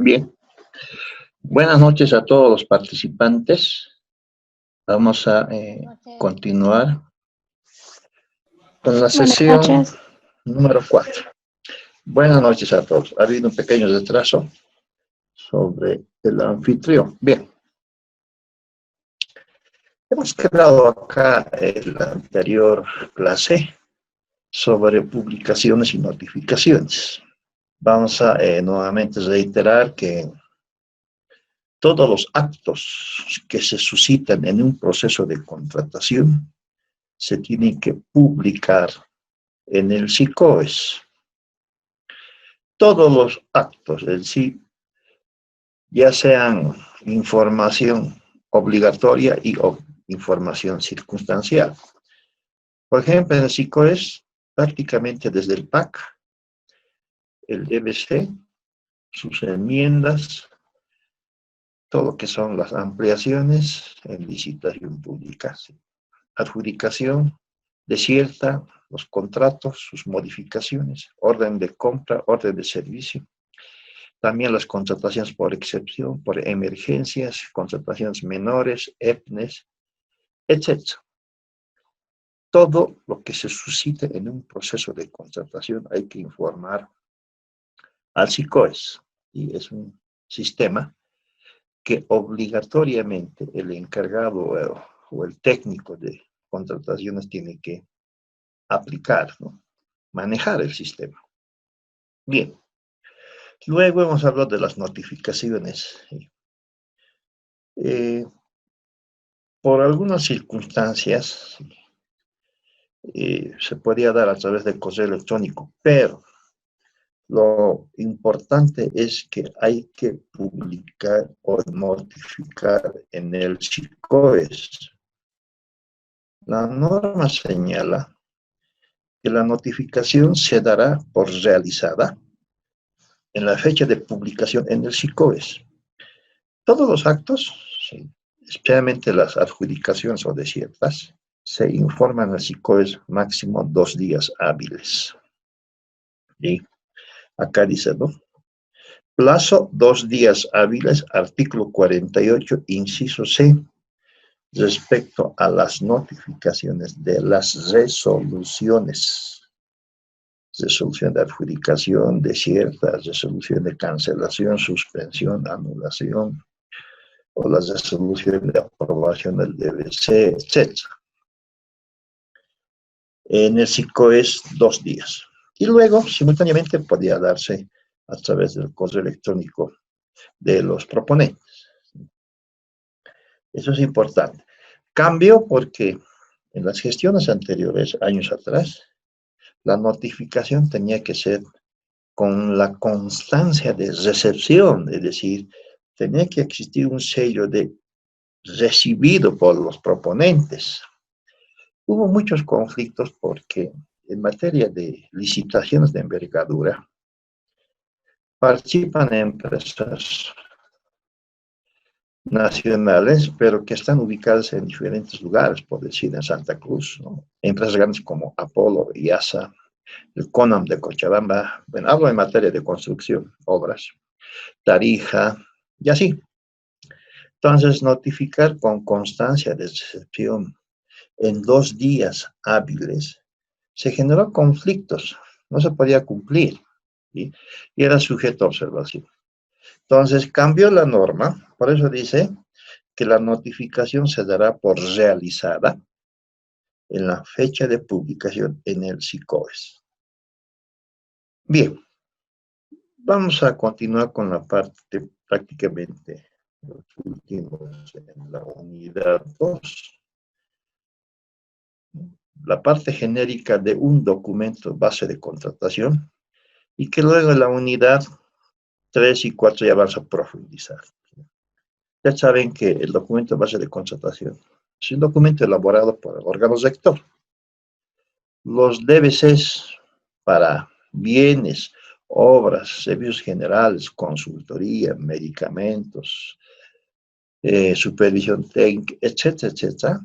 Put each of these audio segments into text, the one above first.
Bien, buenas noches a todos los participantes. Vamos a continuar con la Buenas sesión noches. número 4. Buenas noches a todos. Ha habido un pequeño retraso sobre el anfitrión. Bien, hemos quedado acá en la anterior clase sobre publicaciones y notificaciones. Vamos a nuevamente reiterar que todos los actos que se suscitan en un proceso de contratación se tienen que publicar en el SICOES. Todos los actos en sí, ya sean información obligatoria y información circunstancial. Por ejemplo, en el SICOES, prácticamente desde el PAC, el EBC, sus enmiendas, todo lo que son las ampliaciones en licitación pública, adjudicación desierta, los contratos, sus modificaciones, orden de compra, orden de servicio, también las contrataciones por excepción, por emergencias, contrataciones menores, EPNES, etc. Todo lo que se suscite en un proceso de contratación hay que informar al SICOES, y es un sistema que obligatoriamente el encargado o el técnico de contrataciones tiene que aplicar, ¿no? Manejar el sistema. Bien, luego hemos hablado de las notificaciones. Por algunas circunstancias se podía dar a través del correo electrónico, pero lo importante es que hay que publicar o notificar en el SICOES. La norma señala que la notificación se dará por realizada en la fecha de publicación en el SICOES. Todos los actos, sí, especialmente las adjudicaciones o desiertas, se informan al SICOES máximo 2 días hábiles. Y acá dice, ¿no? Plazo 2 días hábiles, artículo 48, inciso C, respecto a las notificaciones de las resoluciones. Resolución de adjudicación, desierta, resolución de cancelación, suspensión, anulación, o las resoluciones de aprobación del DBC, etc. En el SICOES 2 días. Y luego, simultáneamente, podía darse a través del correo electrónico de los proponentes. Eso es importante. Cambió porque en las gestiones anteriores, años atrás, la notificación tenía que ser con la constancia de recepción, es decir, tenía que existir un sello de recibido por los proponentes. Hubo muchos conflictos porque en materia de licitaciones de envergadura participan empresas nacionales, pero que están ubicadas en diferentes lugares, por decir, en Santa Cruz, ¿no? Empresas grandes como Apolo, IASA, el CONAM de Cochabamba, bueno, hablo en materia de construcción, obras, Tarija, y así. Entonces, notificar con constancia de recepción en 2 días hábiles, se generó conflictos, no se podía cumplir, ¿sí? Y era sujeto a observación. Entonces, cambió la norma, por eso dice que la notificación se dará por realizada en la fecha de publicación en el SICOES. Bien, vamos a continuar con la parte prácticamente los últimos en la unidad 2. La parte genérica de un documento base de contratación y que luego en la unidad 3 y 4 ya vamos a profundizar. Ya saben que el documento base de contratación es un documento elaborado por el órgano rector. Los DBCs para bienes, obras, servicios generales, consultoría, medicamentos, supervisión técnica, etcétera, etcétera.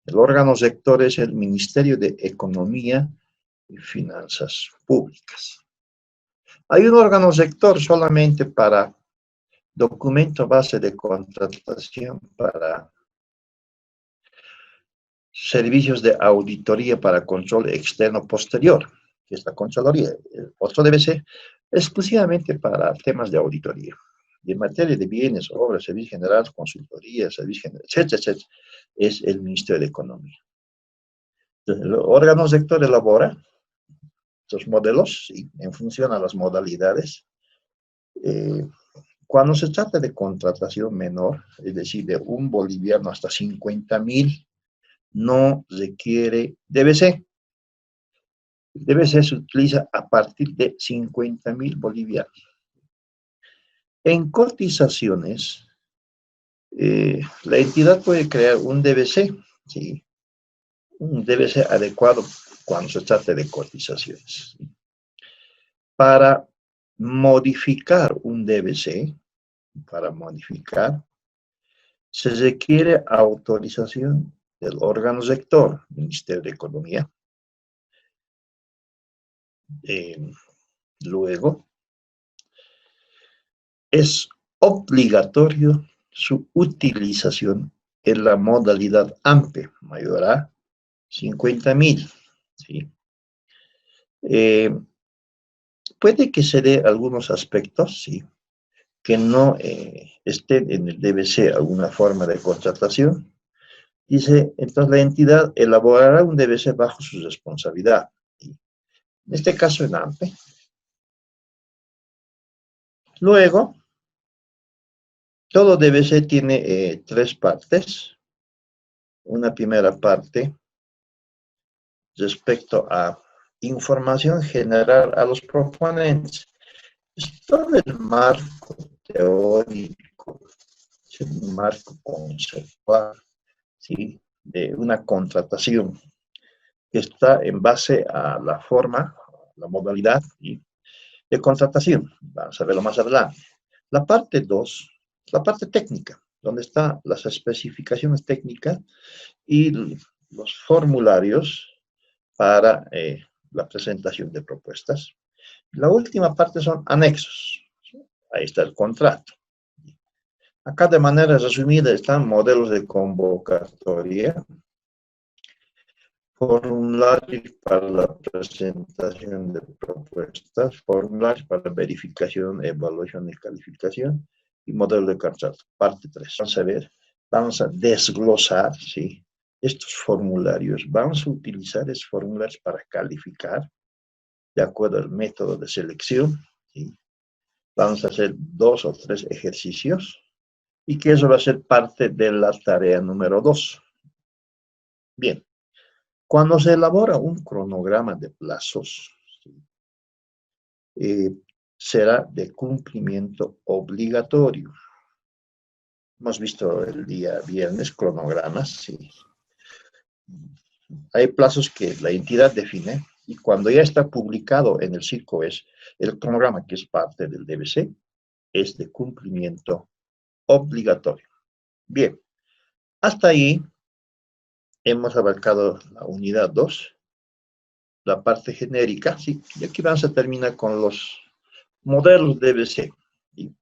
El órgano rector es el Ministerio de Economía y Finanzas Públicas. Hay un órgano rector solamente para documento base de contratación para servicios de auditoría para control externo posterior, que es la Contraloría. El otro debe ser exclusivamente para temas de auditoría. Y en materia de bienes, obras, servicios generales, consultoría, servicios generales, etcétera, etcétera, es el Ministerio de Economía. Entonces, el órgano sector elabora estos modelos y en función a las modalidades. Cuando se trata de contratación menor, es decir, de un boliviano hasta 50.000, no requiere DBC. DBC se utiliza a partir de 50.000 bolivianos. En cotizaciones, la entidad puede crear un DBC, ¿sí? Un DBC adecuado cuando se trate de cotizaciones. ¿Sí? Para modificar un DBC, se requiere autorización del órgano rector, Ministerio de Economía. Luego, es obligatorio su utilización en la modalidad AMPE, mayor a 50.000. ¿Sí? Puede que se dé algunos aspectos, sí, que no estén en el DBC alguna forma de contratación. Dice, entonces la entidad elaborará un DBC bajo su responsabilidad. ¿Sí? En este caso en AMPE. Luego, todo DBC tiene tres partes. Una primera parte respecto a información general a los proponentes. Es todo el marco teórico, es un marco conceptual, ¿sí? De una contratación que está en base a la forma, la modalidad, ¿sí? De contratación. Vamos a verlo más adelante. La parte 2, la parte técnica, donde están las especificaciones técnicas y los formularios para la presentación de propuestas. La última parte son anexos. Ahí está el contrato. Acá de manera resumida están modelos de convocatoria, formularios para la presentación de propuestas, formularios para verificación, evaluación y calificación, y modelo de contrato, parte 3. Vamos a desglosar, ¿sí? Estos formularios. Vamos a utilizar esos formularios para calificar, de acuerdo al método de selección, ¿sí? Vamos a hacer 2 o 3 ejercicios, y que eso va a ser parte de la tarea número 2. Bien. Cuando se elabora un cronograma de plazos, será de cumplimiento obligatorio. Hemos visto el día viernes cronogramas, sí. Hay plazos que la entidad define y cuando ya está publicado en el SICOES, el cronograma que es parte del DBC es de cumplimiento obligatorio. Bien, hasta ahí hemos abarcado la unidad 2. La parte genérica, ¿sí? Y aquí vamos a terminar con los modelos DBC. ¿Sí?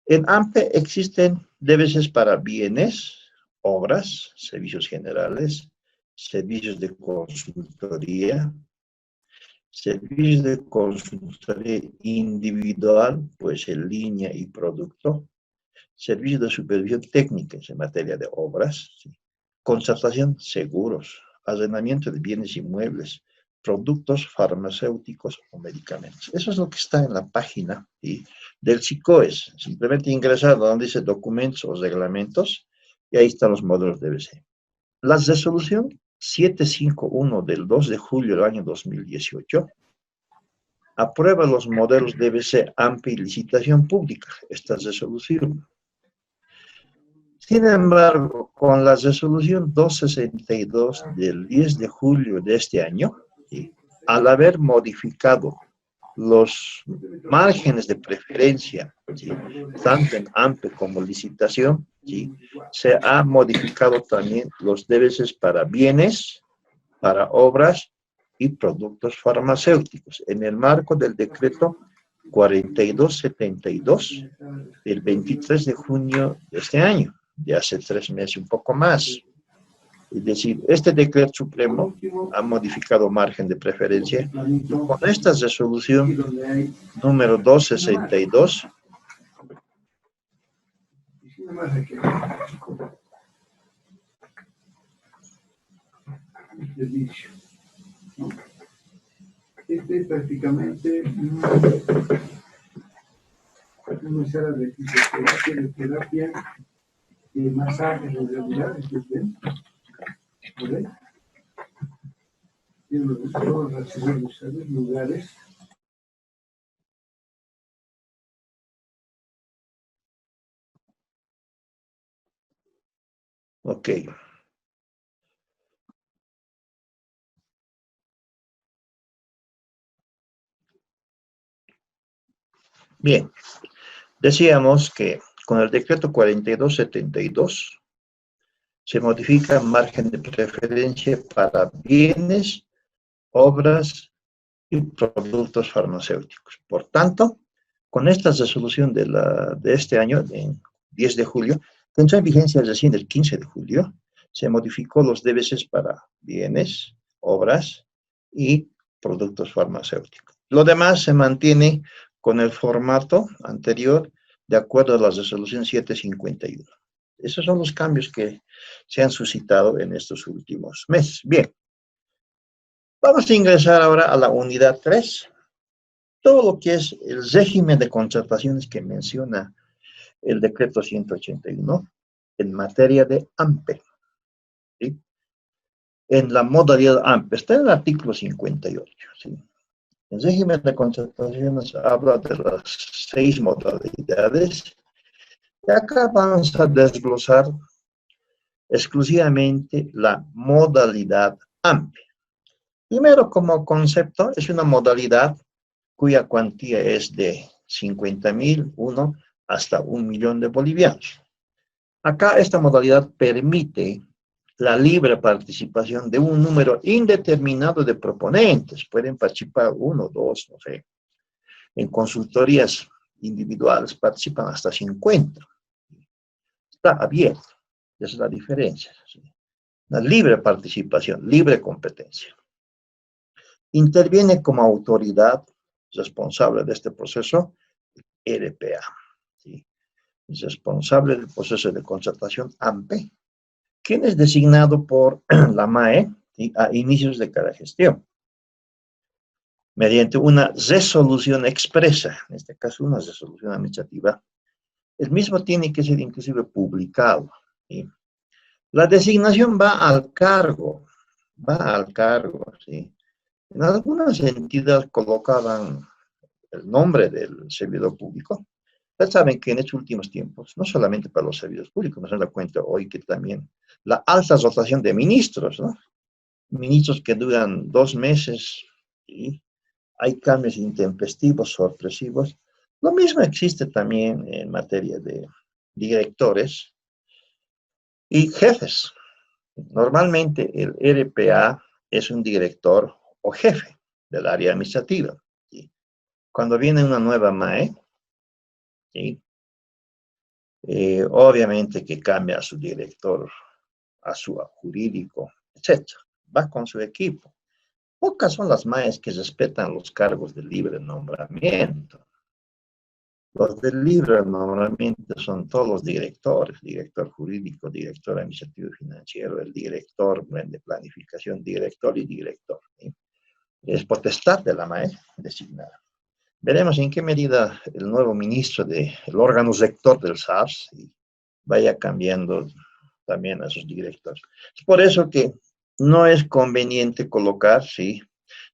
En AMPE existen DBCs para bienes, obras, servicios generales, servicios de consultoría individual, pues en línea y producto, servicios de supervisión técnica en materia de obras, ¿sí? Contratación, seguros, arrendamiento de bienes inmuebles, productos farmacéuticos o medicamentos. Eso es lo que está en la página, ¿sí? Del SICOES. Simplemente ingresar donde dice documentos o reglamentos y ahí están los módulos de DBC. La resolución 751 del 2 de julio del año 2018 aprueba los modelos DBC AMPE y licitación pública. Esta resolución. Sin embargo, con la resolución 262 del 10 de julio de este año, ¿sí? Al haber modificado los márgenes de preferencia, ¿sí? Tanto en AMPE como licitación, ¿sí? Se ha modificado también los DBCs para bienes, para obras y productos farmacéuticos, en el marco del decreto 4272 del 23 de junio de este año, de hace 3 meses, un poco más. Es decir, este decreto supremo ha modificado margen de preferencia y con esta resolución número 262, este prácticamente una sala de fisioterapia, de masajes en realidad, ¿vale? Tiene todos los lugares. ok. Bien, decíamos que con el decreto 4272 se modifica margen de preferencia para bienes, obras y productos farmacéuticos. Por tanto, con esta resolución de este año, en 10 de julio, que entró en vigencia recién el 15 de julio, se modificó los DBCs para bienes, obras y productos farmacéuticos. Lo demás se mantiene con el formato anterior de acuerdo a la resolución 751. Esos son los cambios que se han suscitado en estos últimos meses. Bien, vamos a ingresar ahora a la unidad 3. Todo lo que es el régimen de contrataciones que menciona el decreto 181 en materia de AMPE. ¿Sí? En la modalidad AMPE, está en el artículo 58. ¿Sí? El régimen de contrataciones habla de las 6 modalidades. Y acá vamos a desglosar exclusivamente la modalidad AMPE. Primero, como concepto, es una modalidad cuya cuantía es de 50.000 hasta 1.000.000 de bolivianos. Acá esta modalidad permite la libre participación de un número indeterminado de proponentes. Pueden participar 1, 2, no sé. En consultorías individuales participan hasta 50. Está abierto. Esa es la diferencia. ¿Sí? La libre participación, libre competencia. Interviene como autoridad responsable de este proceso RPA. ¿Sí? Es responsable del proceso de contratación AMPE, quien es designado por la MAE, ¿sí?, a inicios de cada gestión, mediante una resolución expresa, en este caso una resolución administrativa. El mismo tiene que ser inclusive publicado. ¿Sí? La designación va al cargo, ¿sí? En algunas entidades colocaban el nombre del servidor público. Ustedes saben que en estos últimos tiempos, no solamente para los servidores públicos, nos damos cuenta hoy que también la alta rotación de ministros, ¿no? Ministros que duran 2 meses, ¿sí? Hay cambios intempestivos, sorpresivos. Lo mismo existe también en materia de directores y jefes. Normalmente el RPA es un director o jefe del área administrativa. ¿Sí? Cuando viene una nueva MAE, ¿sí?, obviamente que cambia a su director, a su jurídico, etc. Va con su equipo. Pocas son las MAEs que respetan los cargos de libre nombramiento. Los de libre nombramiento son todos los directores, director jurídico, director administrativo y financiero, el director de planificación, director y director. ¿Sí? Es potestad de la MAE designada. Veremos en qué medida el nuevo ministro del órgano rector del SARS vaya cambiando también a sus directores. Es por eso que no es conveniente colocar, ¿sí?,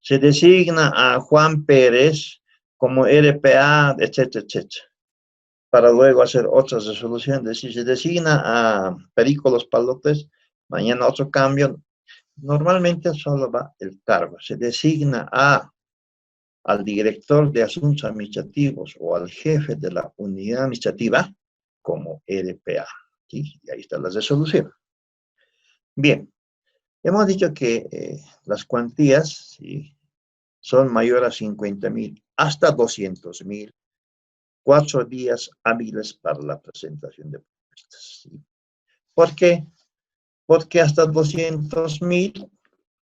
se designa a Juan Pérez como RPA, etcétera, etcétera, para luego hacer otras resoluciones. Si se designa a Perico Los Palotes, mañana otro cambio. Normalmente solo va el cargo. Se designa al director de asuntos administrativos o al jefe de la unidad administrativa como RPA. ¿Sí? Y ahí está la resolución. Bien, hemos dicho que las cuantías, ¿sí?, son mayores a 50.000 hasta 200.000, 4 días hábiles para la presentación de propuestas. ¿Sí? ¿Por qué? Porque hasta 200.000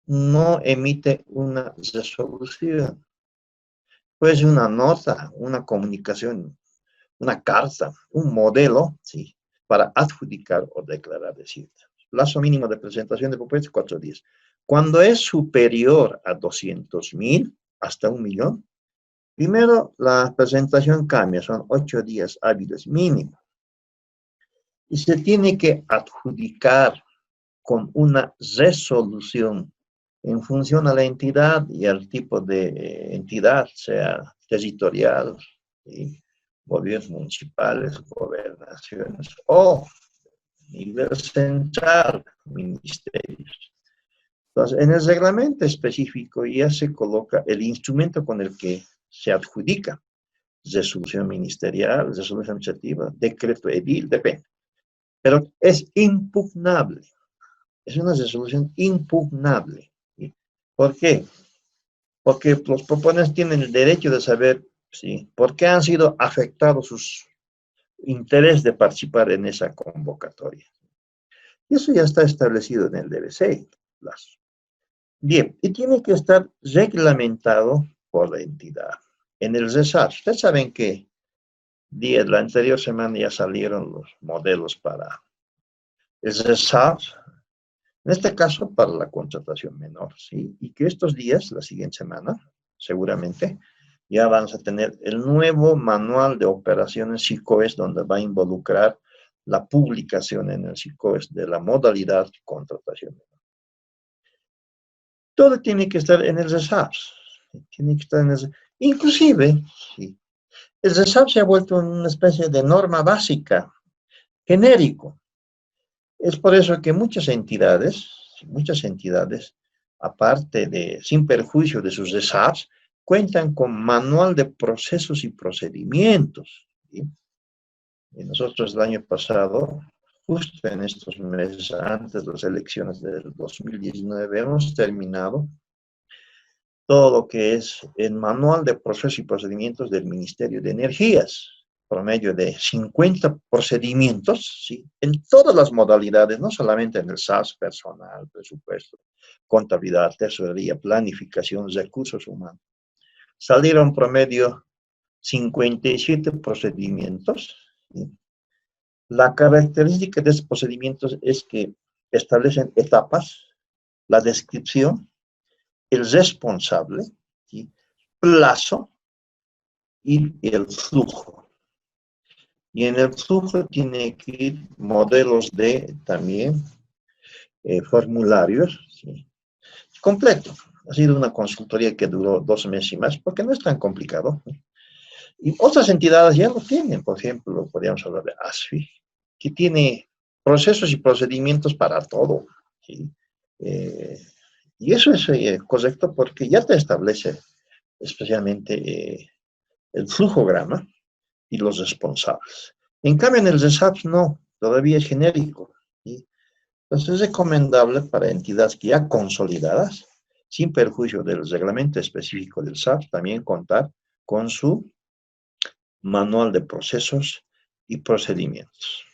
no emite una resolución. Pues una nota, una comunicación, una carta, un modelo, ¿sí? Para adjudicar o declarar de cierta. Plazo mínimo de presentación de propuestas, 4 días. Cuando es superior a 200.000, hasta 1.000.000, primero la presentación cambia, son 8 días hábiles mínimo. Y se tiene que adjudicar con una resolución en función a la entidad y al tipo de entidad, sea territorial, ¿sí? Gobiernos municipales, gobernaciones, o nivel central, ministerios. Entonces, en el reglamento específico ya se coloca el instrumento con el que se adjudica. Resolución ministerial, resolución administrativa, decreto edil, depende. Pero es impugnable. Es una resolución impugnable. ¿Sí? ¿Por qué? Porque los proponentes tienen el derecho de saber, ¿sí?, por qué han sido afectados sus intereses de participar en esa convocatoria. Y eso ya está establecido en el DBC. Bien, y tiene que estar reglamentado por la entidad. En el RESAP, ustedes saben que la anterior semana ya salieron los modelos para el RESAP, en este caso para la contratación menor, ¿sí? Y que estos días, la siguiente semana, seguramente, ya vamos a tener el nuevo manual de operaciones SICOES, donde va a involucrar la publicación en el SICOES de la modalidad de contratación menor. Todo tiene que estar en el RESAP. Tiene que estar en el... Inclusive, ¿sí?, el RESAP se ha vuelto una especie de norma básica, genérico. Es por eso que muchas entidades, aparte de, sin perjuicio de sus RESAPs, cuentan con manual de procesos y procedimientos. ¿Sí? Y nosotros el año pasado, justo en estos meses antes de las elecciones del 2019, hemos terminado todo lo que es el manual de procesos y procedimientos del Ministerio de Energías, promedio de 50 procedimientos, ¿sí?, en todas las modalidades, no solamente en el SAS, personal, presupuesto, contabilidad, tesorería, planificación, recursos humanos. Salieron promedio 57 procedimientos. ¿Sí? La característica de estos procedimientos es que establecen etapas, la descripción, el responsable, ¿sí?, plazo y el flujo. Y en el flujo tiene que ir modelos de también formularios, ¿sí?, completo. Ha sido una consultoría que duró 2 meses y más, porque no es tan complicado. Y otras entidades ya lo tienen. Por ejemplo, podríamos hablar de ASFI, que tiene procesos y procedimientos para todo, ¿sí? Y eso es correcto porque ya te establece especialmente el flujograma y los responsables. En cambio, en el RESAP no, todavía es genérico, ¿sí? Entonces es recomendable para entidades que ya consolidadas, sin perjuicio del reglamento específico del SAP, también contar con su manual de procesos y procedimientos.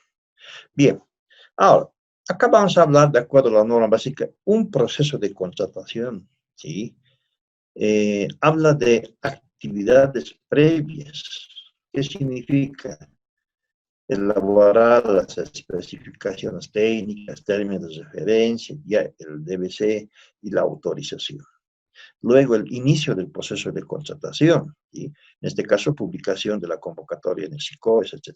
Bien, ahora, acá vamos a hablar, de acuerdo a la norma básica, un proceso de contratación, ¿sí? Habla de actividades previas. ¿Qué significa? Elaborar las especificaciones técnicas, términos de referencia, ya el DBC y la autorización. Luego, el inicio del proceso de contratación, ¿sí? En este caso, publicación de la convocatoria en el SICOES, etc.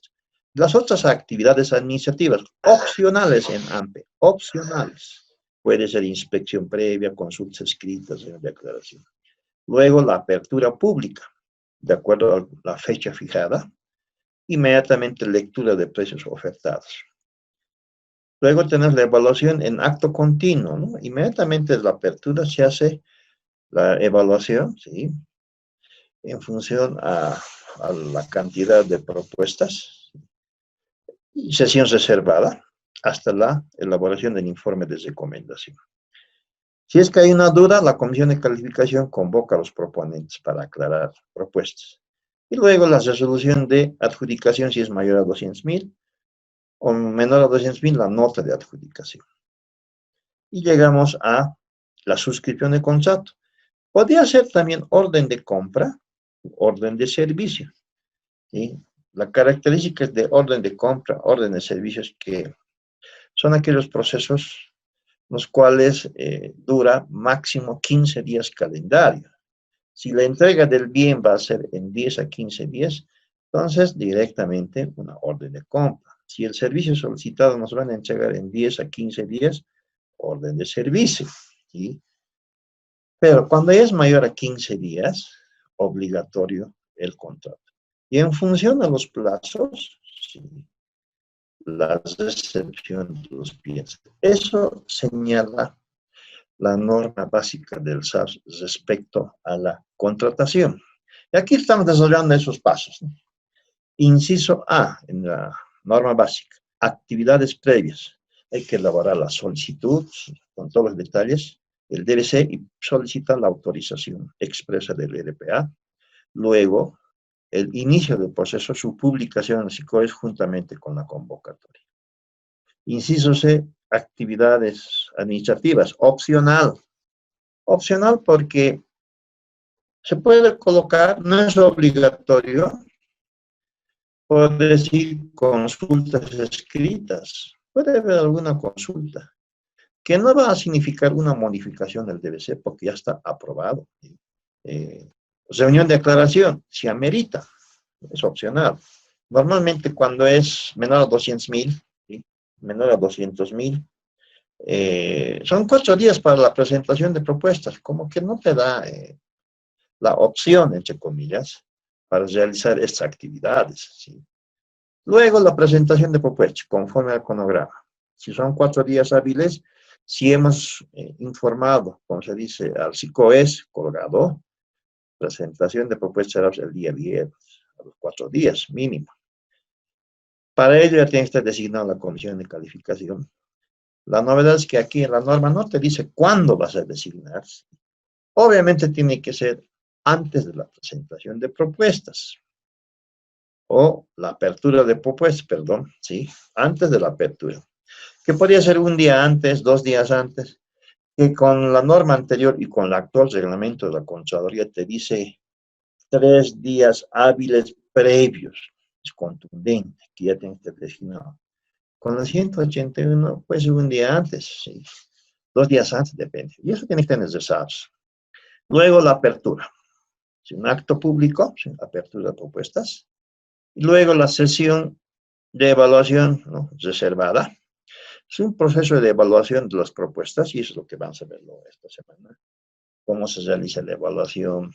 Las otras actividades administrativas, opcionales en AMPE, opcionales. Puede ser inspección previa, consultas escritas, declaración. Luego, la apertura pública, de acuerdo a la fecha fijada. Inmediatamente, lectura de precios ofertados. Luego tenemos la evaluación en acto continuo, ¿no? Inmediatamente de la apertura se hace la evaluación, ¿sí?, en función a la cantidad de propuestas, y sesión reservada hasta la elaboración del informe de recomendación. Si es que hay una duda, la comisión de calificación convoca a los proponentes para aclarar propuestas. Y luego la resolución de adjudicación, si es mayor a 200.000 o menor a 200.000, la nota de adjudicación. Y llegamos a la suscripción de contrato. Podría ser también orden de compra, orden de servicio. ¿Sí? La característica de orden de compra, orden de servicios, que son aquellos procesos los cuales dura máximo 15 días calendario. Si la entrega del bien va a ser en 10 a 15 días, entonces directamente una orden de compra. Si el servicio solicitado nos van a entregar en 10 a 15 días, orden de servicio. ¿Sí? Pero cuando es mayor a 15 días, obligatorio el contrato. Y en función de los plazos, sí, la recepción de los bienes. Eso señala la norma básica del SARS respecto a la contratación. Y aquí estamos desarrollando esos pasos, ¿no? Inciso A, en la norma básica, actividades previas. Hay que elaborar la solicitud con todos los detalles, el DBC, y solicitar la autorización expresa del RPA. Luego, el inicio del proceso, su publicación en el SICOES juntamente con la convocatoria. Inciso C, actividades administrativas, opcional. Opcional porque se puede colocar, no es obligatorio, por decir consultas escritas. Puede haber alguna consulta que no va a significar una modificación del DBC porque ya está aprobado. Reunión de aclaración, si amerita, es opcional. Normalmente cuando es menor a 200.000, ¿sí? Menor a 200.000, son 4 días para la presentación de propuestas, como que no te da la opción, entre comillas, para realizar estas actividades, ¿sí? Luego la presentación de propuestas, conforme al cronograma. Si son 4 días hábiles, si hemos informado, como se dice, al SICOES colgado, presentación de propuestas será el día viernes, a los 4 días mínimo. Para ello ya tiene que estar designada la comisión de calificación. La novedad es que aquí en la norma no te dice cuándo vas a designar. Obviamente tiene que ser antes de la presentación de propuestas. O la apertura de propuestas, perdón, ¿sí? Antes de la apertura. Que podría ser un día antes, 2 días antes, que con la norma anterior y con el actual reglamento de la Contraloría te dice 3 días hábiles previos. Es contundente, que ya tienes que designado. Con la 181, puede ser un día antes, ¿sí? 2 días antes, depende. Y eso tiene que tener reservas. Luego la apertura. ¿Sí? Un acto público, ¿sí? Apertura de propuestas. Y luego la sesión de evaluación, ¿no? Reservada. Es un proceso de evaluación de las propuestas y eso es lo que vamos a ver esta semana. Cómo se realiza la evaluación,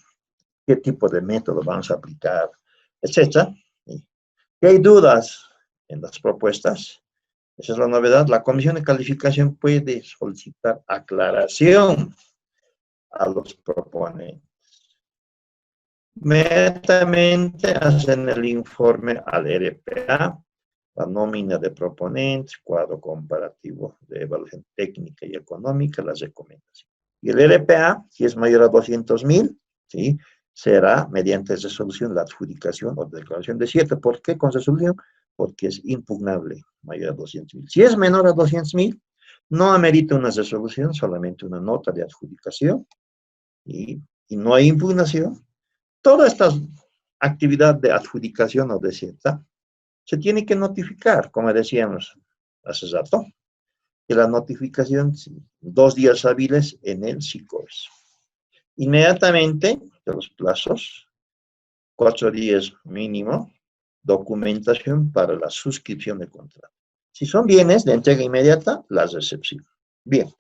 qué tipo de método vamos a aplicar, etc. ¿Sí? Si hay dudas en las propuestas, esa es la novedad. La comisión de calificación puede solicitar aclaración a los proponentes. Inmediatamente hacen el informe al RPA, la nómina de proponentes, cuadro comparativo de evaluación técnica y económica, las recomendaciones. Y el RPA, si es mayor a 200.000, ¿sí? Será mediante resolución la adjudicación o declaración de cierre. ¿Por qué con resolución? Porque es impugnable, mayor a 200.000. Si es menor a 200.000, no amerita una resolución, solamente una nota de adjudicación y no hay impugnación. Toda esta actividad de adjudicación o de cierta se tiene que notificar, como decíamos hace rato, que la notificación, 2 días hábiles en el SICOES. Inmediatamente, de los plazos, 4 días mínimo, documentación para la suscripción de contrato. Si son bienes de entrega inmediata, la recepción. Bien,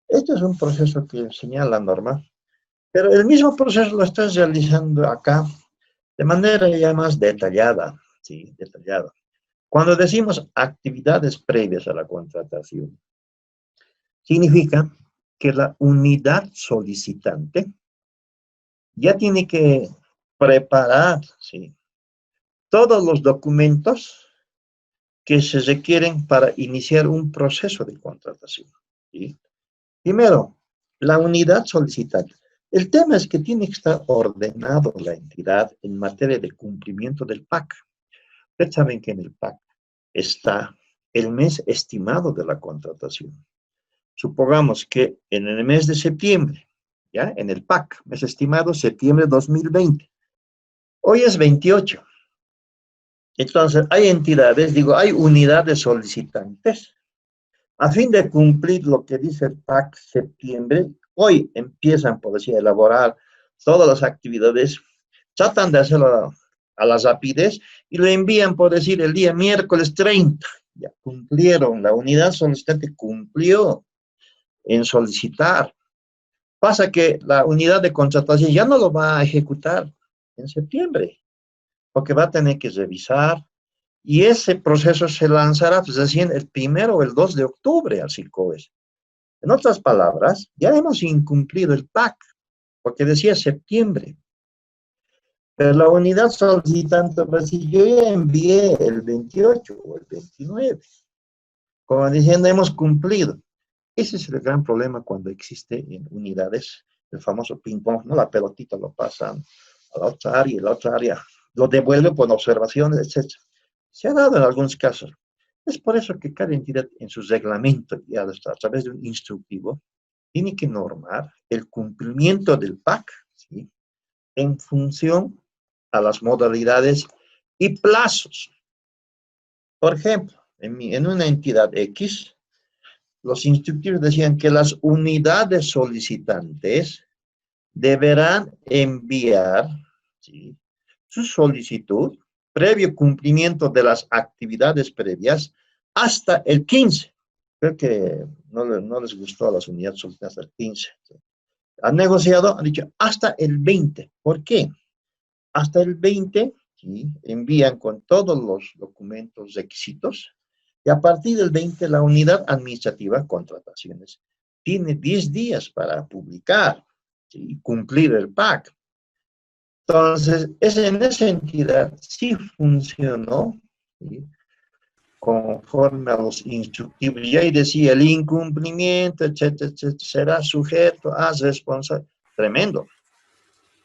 este es un proceso que señala la norma, pero el mismo proceso lo estás realizando acá de manera ya más detallada, ¿sí? Detallada. Cuando decimos actividades previas a la contratación, significa que la unidad solicitante ya tiene que preparar, ¿sí? Todos los documentos que se requieren para iniciar un proceso de contratación, ¿sí? Primero, la unidad solicitante. El tema es que tiene que estar ordenado la entidad en materia de cumplimiento del PAC. Ustedes saben que en el PAC está el mes estimado de la contratación. Supongamos que en el mes de septiembre, ¿ya? En el PAC, mes estimado septiembre 2020. Hoy es 28. Entonces, hay entidades, digo, hay unidades solicitantes. A fin de cumplir lo que dice el PAC septiembre, hoy empiezan, por decir, a elaborar todas las actividades, tratan de hacerlo a la rapidez y lo envían, por decir, el día miércoles 30. Ya cumplieron, la unidad solicitante cumplió en solicitar. Pasa que la unidad de contratación ya no lo va a ejecutar en septiembre, porque va a tener que revisar y ese proceso se lanzará, pues recién el 1 o el 2 de octubre al SICOES. En otras palabras, ya hemos incumplido el PAC, porque decía septiembre. Pero la unidad solicitante, pues si yo ya envié el 28 o el 29, como diciendo, hemos cumplido. Ese es el gran problema cuando existe en unidades, el famoso ping-pong, ¿no? La pelotita lo pasan a la otra área y la otra área lo devuelve por observaciones, etc. Se ha dado en algunos casos. Es por eso que cada entidad en su reglamento, ya a través de un instructivo, tiene que normar el cumplimiento del PAC, ¿sí? En función a las modalidades y plazos. Por ejemplo, en una entidad X, los instructivos decían que las unidades solicitantes deberán enviar, ¿sí?, su solicitud previo cumplimiento de las actividades previas hasta el 15. Creo que no les gustó a las unidades solicitantes hasta el 15. ¿Sí? Han negociado, han dicho hasta el 20. ¿Por qué? Hasta el 20, ¿sí?, envían con todos los documentos requisitos y a partir del 20 la unidad administrativa, contrataciones, tiene 10 días para publicar, ¿sí?, y cumplir el PAC. Entonces, en esa entidad sí funcionó, ¿sí?, conforme a los instructivos. Y ahí decía el incumplimiento, etcétera, etcétera, será sujeto a responsabilidad. Tremendo.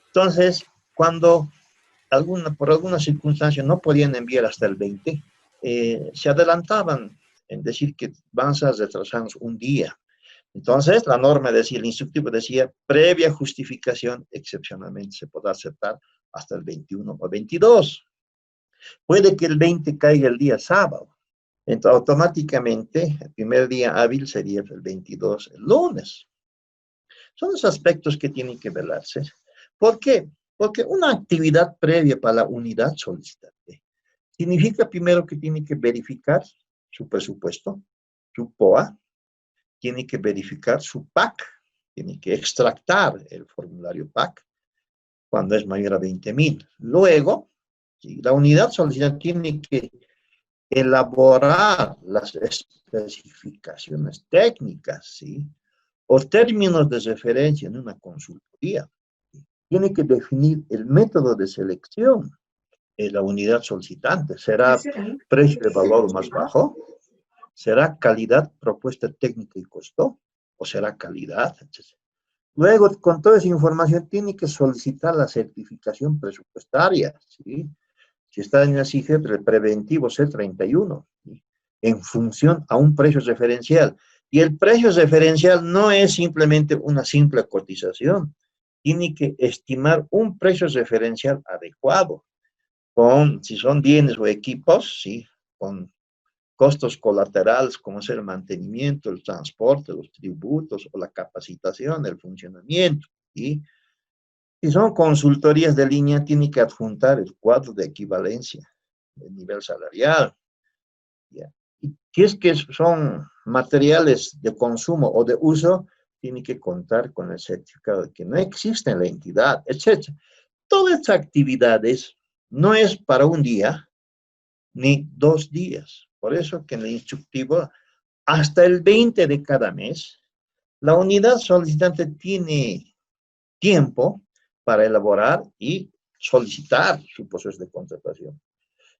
Entonces, cuando por alguna circunstancia no podían enviar hasta el 20, se adelantaban en decir que van a retrasarnos un día. Entonces, la norma decía, el instructivo decía, previa justificación, excepcionalmente se podrá aceptar hasta el 21 o 22. Puede que el 20 caiga el día sábado. Entonces, automáticamente, el primer día hábil sería el 22, el lunes. Son los aspectos que tienen que velarse. ¿Por qué? Porque una actividad previa para la unidad solicitante significa primero que tiene que verificar su presupuesto, su POA, tiene que verificar su PAC, tiene que extractar el formulario PAC cuando es mayor a 20,000. Luego, ¿sí?, la unidad solicitante tiene que elaborar las especificaciones técnicas, ¿sí?, o términos de referencia en una consultoría. Tiene que definir el método de selección en la unidad solicitante. ¿Será precio de valor más bajo? ¿Será calidad, propuesta técnica y costo? ¿O será calidad? Luego, con toda esa información, tiene que solicitar la certificación presupuestaria, ¿sí? Si está en la CIGEP, el preventivo C31, ¿sí?, en función a un precio referencial. Y el precio referencial no es simplemente una simple cotización. Tiene que estimar un precio referencial adecuado, si son bienes o equipos, ¿sí?, con costos colaterales como es el mantenimiento, el transporte, los tributos o la capacitación, el funcionamiento. ¿Sí? Si son consultorías de línea, tiene que adjuntar el cuadro de equivalencia del nivel salarial. ¿Ya? Y si es que son materiales de consumo o de uso, tiene que contar con el certificado de que no existe en la entidad, etc. Todas estas actividades no es para un día ni 2 días. Por eso que en el instructivo, hasta el 20 de cada mes, la unidad solicitante tiene tiempo para elaborar y solicitar su proceso de contratación.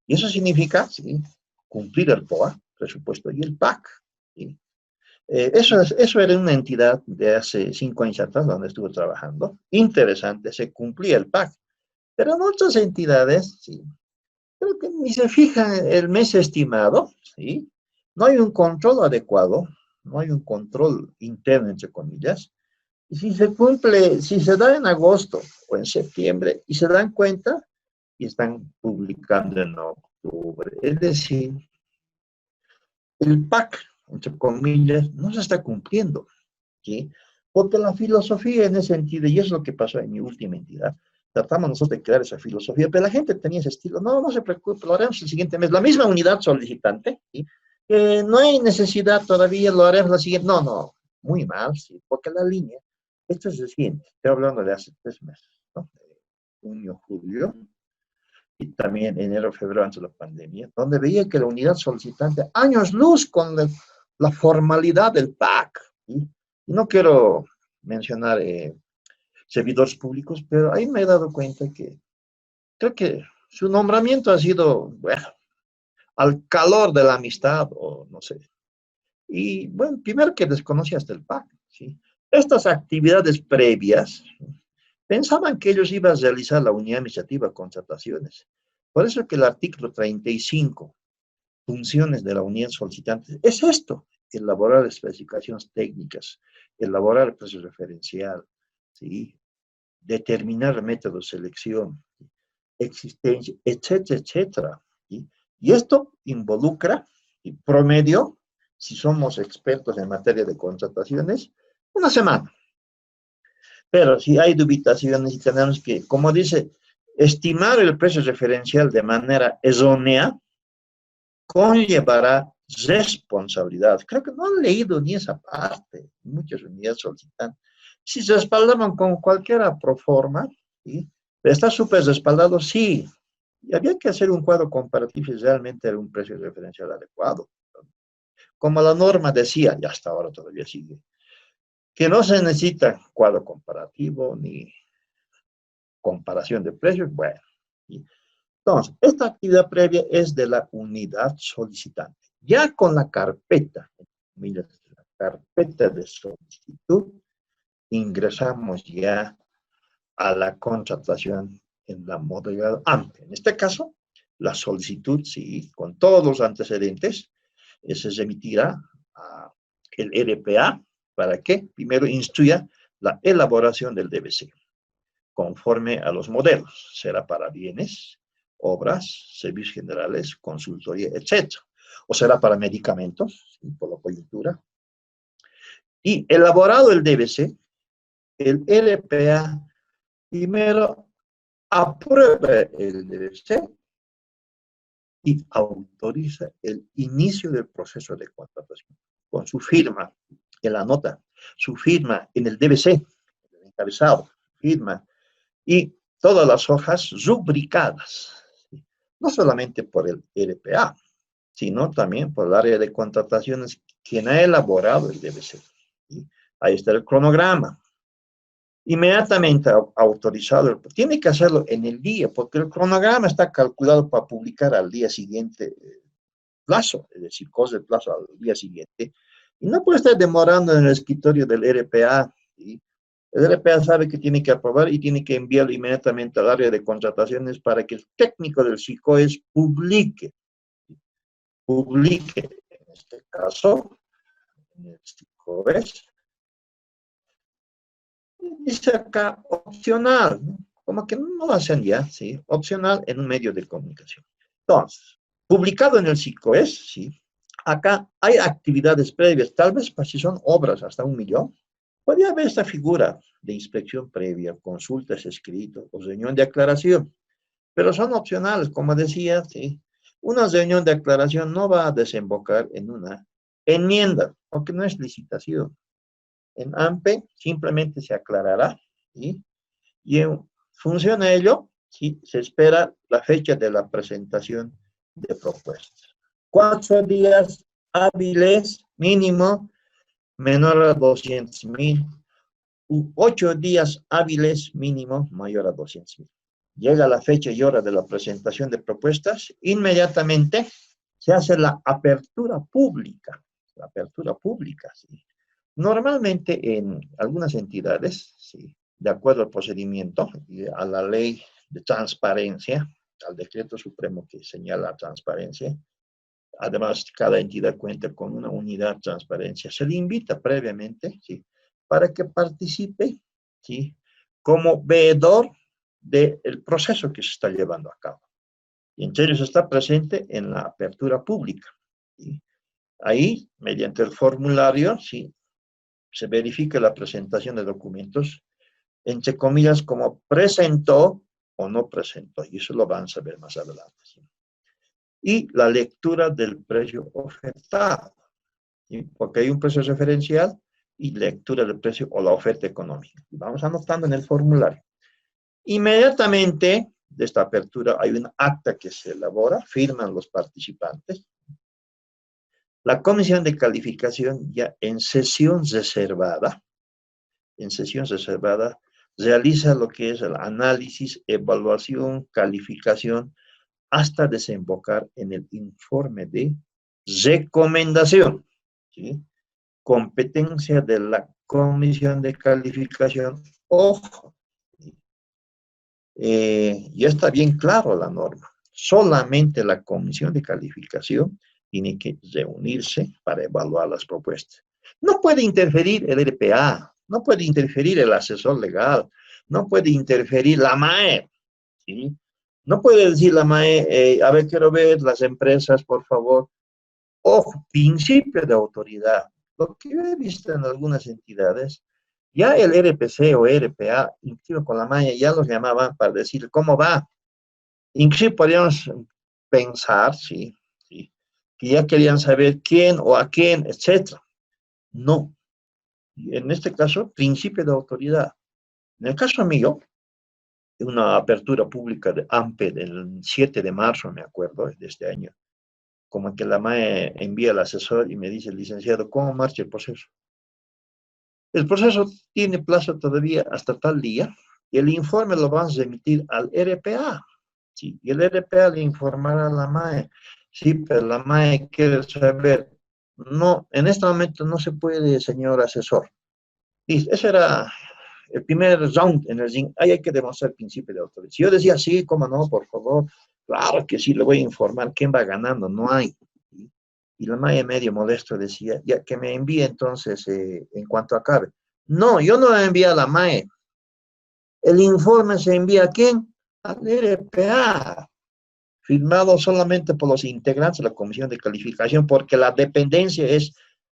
Y eso significa, ¿sí?, cumplir el POA, presupuesto, y el PAC. ¿Sí? Eso era una entidad de hace 5 años atrás donde estuve trabajando. Interesante, se cumplía el PAC. Pero en otras entidades, sí, creo que ni se fijan el mes estimado, ¿sí? No hay un control adecuado, no hay un control interno, entre comillas. Y si se cumple, si se da en agosto o en septiembre y se dan cuenta y están publicando en octubre. Es decir, el PAC, entre comillas, no se está cumpliendo, ¿sí? Porque la filosofía en ese sentido, y es lo que pasó en mi última entidad, tratamos nosotros de crear esa filosofía, pero la gente tenía ese estilo, no, no se preocupe, lo haremos el siguiente mes, la misma unidad solicitante, ¿sí? No hay necesidad todavía, lo haremos la siguiente, no, no, muy mal, sí, porque la línea, esto es reciente, estoy hablando de hace 3 meses, ¿no? Junio, julio, y también enero, febrero, antes de la pandemia, donde veía que la unidad solicitante, años luz con la formalidad del PAC, ¿sí? Y no quiero mencionar servidores públicos, pero ahí me he dado cuenta que creo que su nombramiento ha sido, bueno, al calor de la amistad, o no sé. Y bueno, primero que desconocía hasta el PAC, ¿sí? Estas actividades previas, pensaban que ellos iban a realizar la unidad administrativa de contrataciones. Por eso que el artículo 35, funciones de la unidad solicitante, es esto: elaborar especificaciones técnicas, elaborar el precio referencial, ¿sí? Determinar método de selección, existencia, etcétera, etcétera, ¿sí? Y esto involucra, y promedio, si somos expertos en materia de contrataciones, una semana. Pero si hay dubitaciones y tenemos que, como dice, estimar el precio referencial de manera errónea, conllevará responsabilidad. Creo que no han leído ni esa parte. Muchas unidades solicitan. Si se respaldaban con cualquiera proforma, ¿sí? ¿Está súper respaldado? Sí. Y había que hacer un cuadro comparativo si realmente era un precio referencial adecuado. Como la norma decía, y hasta ahora todavía sigue, que no se necesita cuadro comparativo ni comparación de precios. Bueno, ¿sí? Entonces, esta actividad previa es de la unidad solicitante. Ya con la carpeta, mira, la carpeta de solicitud, ingresamos ya a la contratación en la modalidad amplia. En este caso, la solicitud, sí, con todos los antecedentes, se remitirá a el RPA para que primero instruya la elaboración del DBC conforme a los modelos. Será para bienes, obras, servicios generales, consultoría, etc. O será para medicamentos, ¿sí? Por la coyuntura. Y elaborado el DBC, el LPA primero aprueba el DBC y autoriza el inicio del proceso de contratación con su firma en la nota, su firma en el DBC, el encabezado, firma, y todas las hojas rubricadas, ¿sí? No solamente por el RPA, sino también por el área de contrataciones, quien ha elaborado el DBC, ¿sí? Ahí está el cronograma. Inmediatamente autorizado, tiene que hacerlo en el día, porque el cronograma está calculado para publicar al día siguiente plazo, es decir, cosa de plazo al día siguiente, y no puede estar demorando en el escritorio del RPA, ¿sí? El RPA sabe que tiene que aprobar y tiene que enviarlo inmediatamente al área de contrataciones para que el técnico del SICOES publique, en este caso, en el SICOES, dice acá opcional, ¿no? Como que no lo hacen ya, ¿sí? Opcional en un medio de comunicación. Entonces, publicado en el SICOES, ¿sí? Acá hay actividades previas, tal vez si son obras hasta 1 millón, podría haber esta figura de inspección previa, consultas escritas o reunión de aclaración, pero son opcionales, como decía, ¿sí? Una reunión de aclaración no va a desembocar en una enmienda, aunque no es licitación. En AMPE simplemente se aclarará, ¿sí? Y en función a ello, ¿sí? Se espera la fecha de la presentación de propuestas. 4 días hábiles mínimo, menor a 200,000, 8 días hábiles mínimo, mayor a 200,000. Llega la fecha y hora de la presentación de propuestas, inmediatamente se hace la apertura pública, la apertura pública, ¿sí? Normalmente en algunas entidades, ¿sí?, de acuerdo al procedimiento y a la ley de transparencia, al decreto supremo que señala transparencia, además cada entidad cuenta con una unidad de transparencia, se le invita previamente, ¿sí?, para que participe, ¿sí?, como veedor del proceso que se está llevando a cabo. Y en serio, se está presente en la apertura pública, ¿sí? Ahí, mediante el formulario, ¿sí?, se verifica la presentación de documentos, entre comillas, como presentó o no presentó, y eso lo van a saber más adelante, ¿sí? Y la lectura del precio ofertado, ¿sí?, porque hay un precio referencial y lectura del precio o la oferta económica. Vamos anotando en el formulario. Inmediatamente de esta apertura hay un acta que se elabora, firman los participantes. La comisión de calificación ya en sesión reservada, realiza lo que es el análisis, evaluación, calificación, hasta desembocar en el informe de recomendación, ¿sí? Competencia de la comisión de calificación. Ojo, ya está bien claro la norma. Solamente la comisión de calificación tiene que reunirse para evaluar las propuestas. No puede interferir el RPA, no puede interferir el asesor legal, no puede interferir la MAE, ¿sí? No puede decir la MAE, a ver, quiero ver las empresas, por favor. Ojo, principio de autoridad. Lo que yo he visto en algunas entidades, ya el RPC o RPA, incluso con la MAE, ya los llamaban para decir cómo va. Incluso podríamos pensar, sí, sí, que ya querían saber quién o a quién, etc. No. En este caso, principio de autoridad. En el caso mío, una apertura pública de AMPE del 7 de marzo, me acuerdo, de este año, como que la MAE envía al asesor y me dice, licenciado, ¿cómo marcha el proceso? El proceso tiene plazo todavía hasta tal día y el informe lo vamos a emitir al RPA. Sí, y el RPA le informará a la MAE. Sí, pero la MAE quiere saber, no, en este momento no se puede, señor asesor. Y ese era el primer round en el ring. Ahí hay que demostrar el principio de autoridad. Si yo decía, sí, cómo no, por favor, claro que sí, le voy a informar quién va ganando, no hay. Y la MAE medio molesto decía, ya que me envíe entonces en cuanto acabe. No, yo no la envío a la MAE. El informe se envía ¿a quién? Al RPA, firmado solamente por los integrantes de la comisión de calificación, porque la dependencia es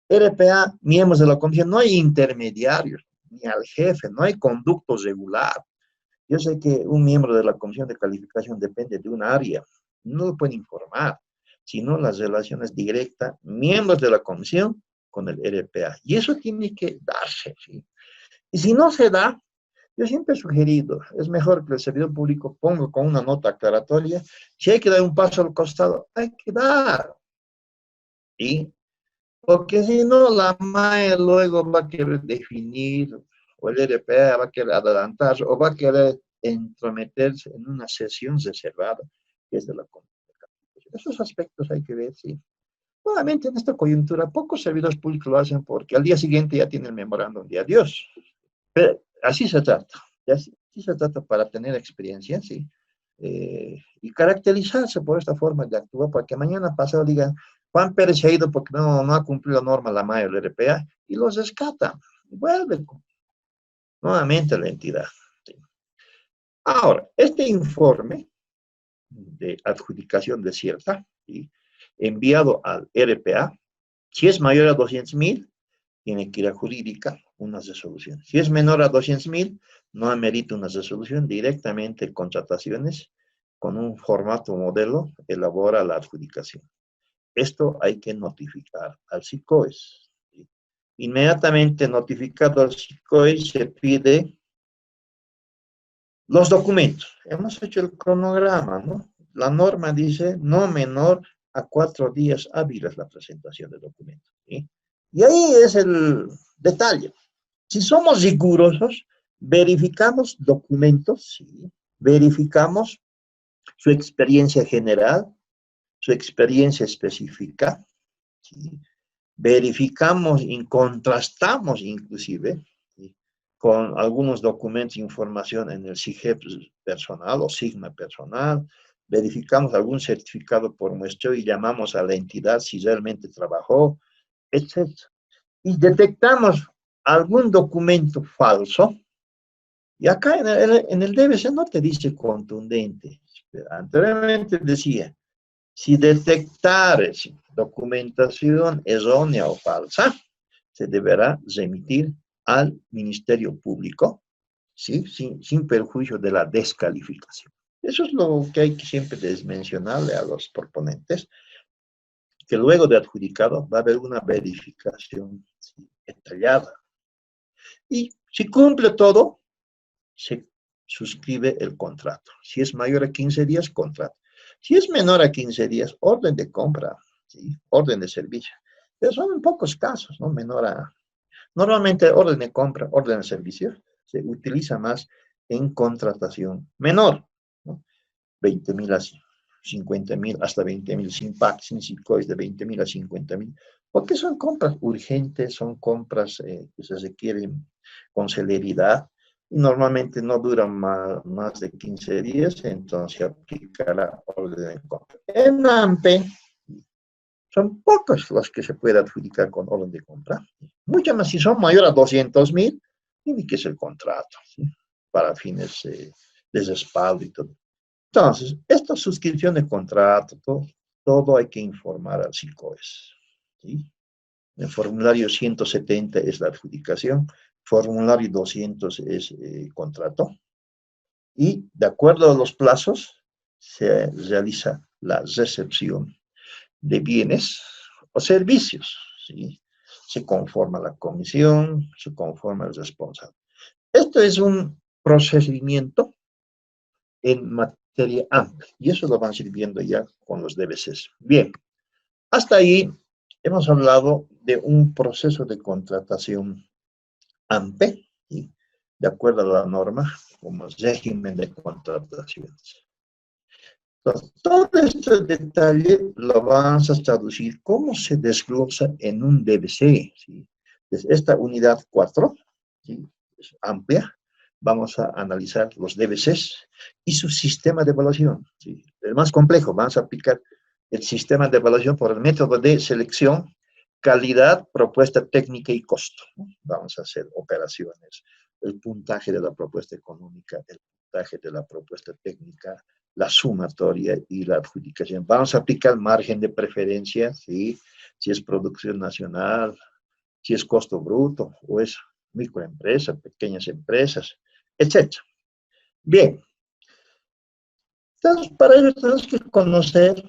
RPA, miembros de la comisión, no hay intermediarios, ni al jefe, no hay conducto regular. Yo sé que un miembro de la comisión de calificación depende de un área, no lo pueden informar, sino las relaciones directas, miembros de la comisión con el RPA. Y eso tiene que darse, ¿sí? Y si no se da, yo siempre he sugerido, es mejor que el servidor público ponga con una nota aclaratoria, si hay que dar un paso al costado, hay que dar, ¿sí? Porque si no, la MAE luego va a querer definir, o el RPA va a querer adelantar, o va a querer entrometerse en una sesión reservada, que es de la comunicación. Esos aspectos hay que ver, sí. Nuevamente, en esta coyuntura, pocos servidores públicos lo hacen porque al día siguiente ya tienen el memorándum de adiós. Pero así se trata, así se trata para tener experiencia, sí. Y caracterizarse por esta forma de actuar, para que mañana pasado digan, Juan Pérez se ha ido porque no ha cumplido la norma la MAE o el RPA, y los rescata, y vuelve nuevamente a la entidad. Sí. Ahora, este informe de adjudicación desierta, ¿sí?, enviado al RPA, si es mayor a 200,000, tiene que ir a jurídica, una resolución. Si es menor a 200,000, no amerita una resolución, directamente contrataciones, con un formato modelo, elabora la adjudicación. Esto hay que notificar al SICOES. ¿Sí? Inmediatamente notificado al SICOES, se pide los documentos. Hemos hecho el cronograma, ¿no? La norma dice no menor a 4 días hábiles la presentación de documentos. ¿Sí? Y ahí es el detalle. Si somos rigurosos, verificamos documentos, ¿sí?, verificamos su experiencia general, su experiencia específica, ¿sí?, verificamos y contrastamos inclusive, ¿sí?, con algunos documentos e información en el SIGEP personal o Sigma personal, verificamos algún certificado por muestreo y llamamos a la entidad si realmente trabajó, etc. Y detectamos algún documento falso, y acá en el DBC no te dice contundente, anteriormente decía, si detectares documentación errónea o falsa, se deberá remitir al Ministerio Público, ¿sí?, sin perjuicio de la descalificación. Eso es lo que hay que siempre mencionarle a los proponentes, que luego de adjudicado va a haber una verificación, ¿sí?, detallada. Y si cumple todo, se suscribe el contrato. Si es mayor a 15 días, contrato. Si es menor a 15 días, orden de compra, ¿sí?, orden de servicio. Pero son en pocos casos, ¿no? Normalmente orden de compra, orden de servicio, se utiliza más en contratación menor, ¿no? 20.000 a 50.000, hasta 20.000, sin PAC, sin SICOIS, de 20.000 a 50.000, porque son compras urgentes, son compras que se requieren con celeridad, y normalmente no duran más de 15 días, entonces se aplica la orden de compra. En AMPE, son pocos los que se puede adjudicar con orden de compra. Mucho más, si son mayores a 200.000, tiene que ser contrato, ¿sí?, para fines de respaldo y todo. Entonces, esta suscripción de contrato, todo hay que informar al SICOES, ¿sí? El formulario 170 es la adjudicación, formulario 200 es contrato, y de acuerdo a los plazos se realiza la recepción de bienes o servicios, ¿sí? Se conforma la comisión, se conforma el responsable. Esto es un procedimiento en materia amplia, y eso lo van a ir viendo ya con los DBCs. Bien, hasta ahí hemos hablado de un proceso de contratación AMPE, ¿sí?, de acuerdo a la norma, como régimen de contrataciones. Entonces, todo este detalle lo vamos a traducir cómo se desglosa en un DBC, ¿sí? Desde esta unidad 4, ¿sí?, es amplia, vamos a analizar los DBCs y su sistema de evaluación, ¿sí? El más complejo, vamos a aplicar el sistema de evaluación por el método de selección, calidad, propuesta técnica y costo, ¿no? Vamos a hacer operaciones, el puntaje de la propuesta económica, el puntaje de la propuesta técnica, la sumatoria y la adjudicación. Vamos a aplicar margen de preferencia, ¿sí?, si es producción nacional, si es costo bruto, o es microempresa, pequeñas empresas, etc. Bien, entonces para ello tenemos que conocer,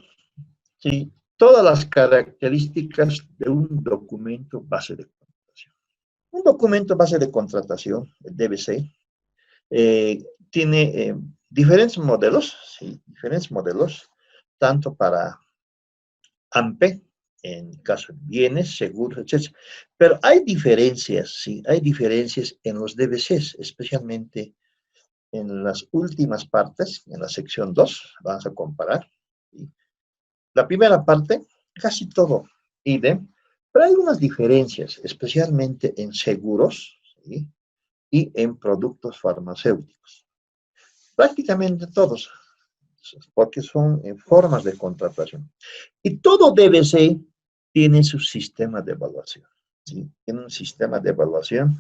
¿sí?, todas las características de un documento base de contratación. Un documento base de contratación, el DBC, tiene diferentes modelos, ¿sí?, diferentes modelos, tanto para AMPE, en caso de bienes, seguros, etc. Pero hay diferencias, ¿sí? Hay diferencias en los DBCs, especialmente en las últimas partes, en la sección 2, vamos a comparar, ¿sí? La primera parte, casi todo idem, pero hay unas diferencias, especialmente en seguros, ¿sí?, y en productos farmacéuticos. Prácticamente todos, porque son formas de contratación. Y todo DBC tiene su sistema de evaluación, ¿sí? Tiene un sistema de evaluación,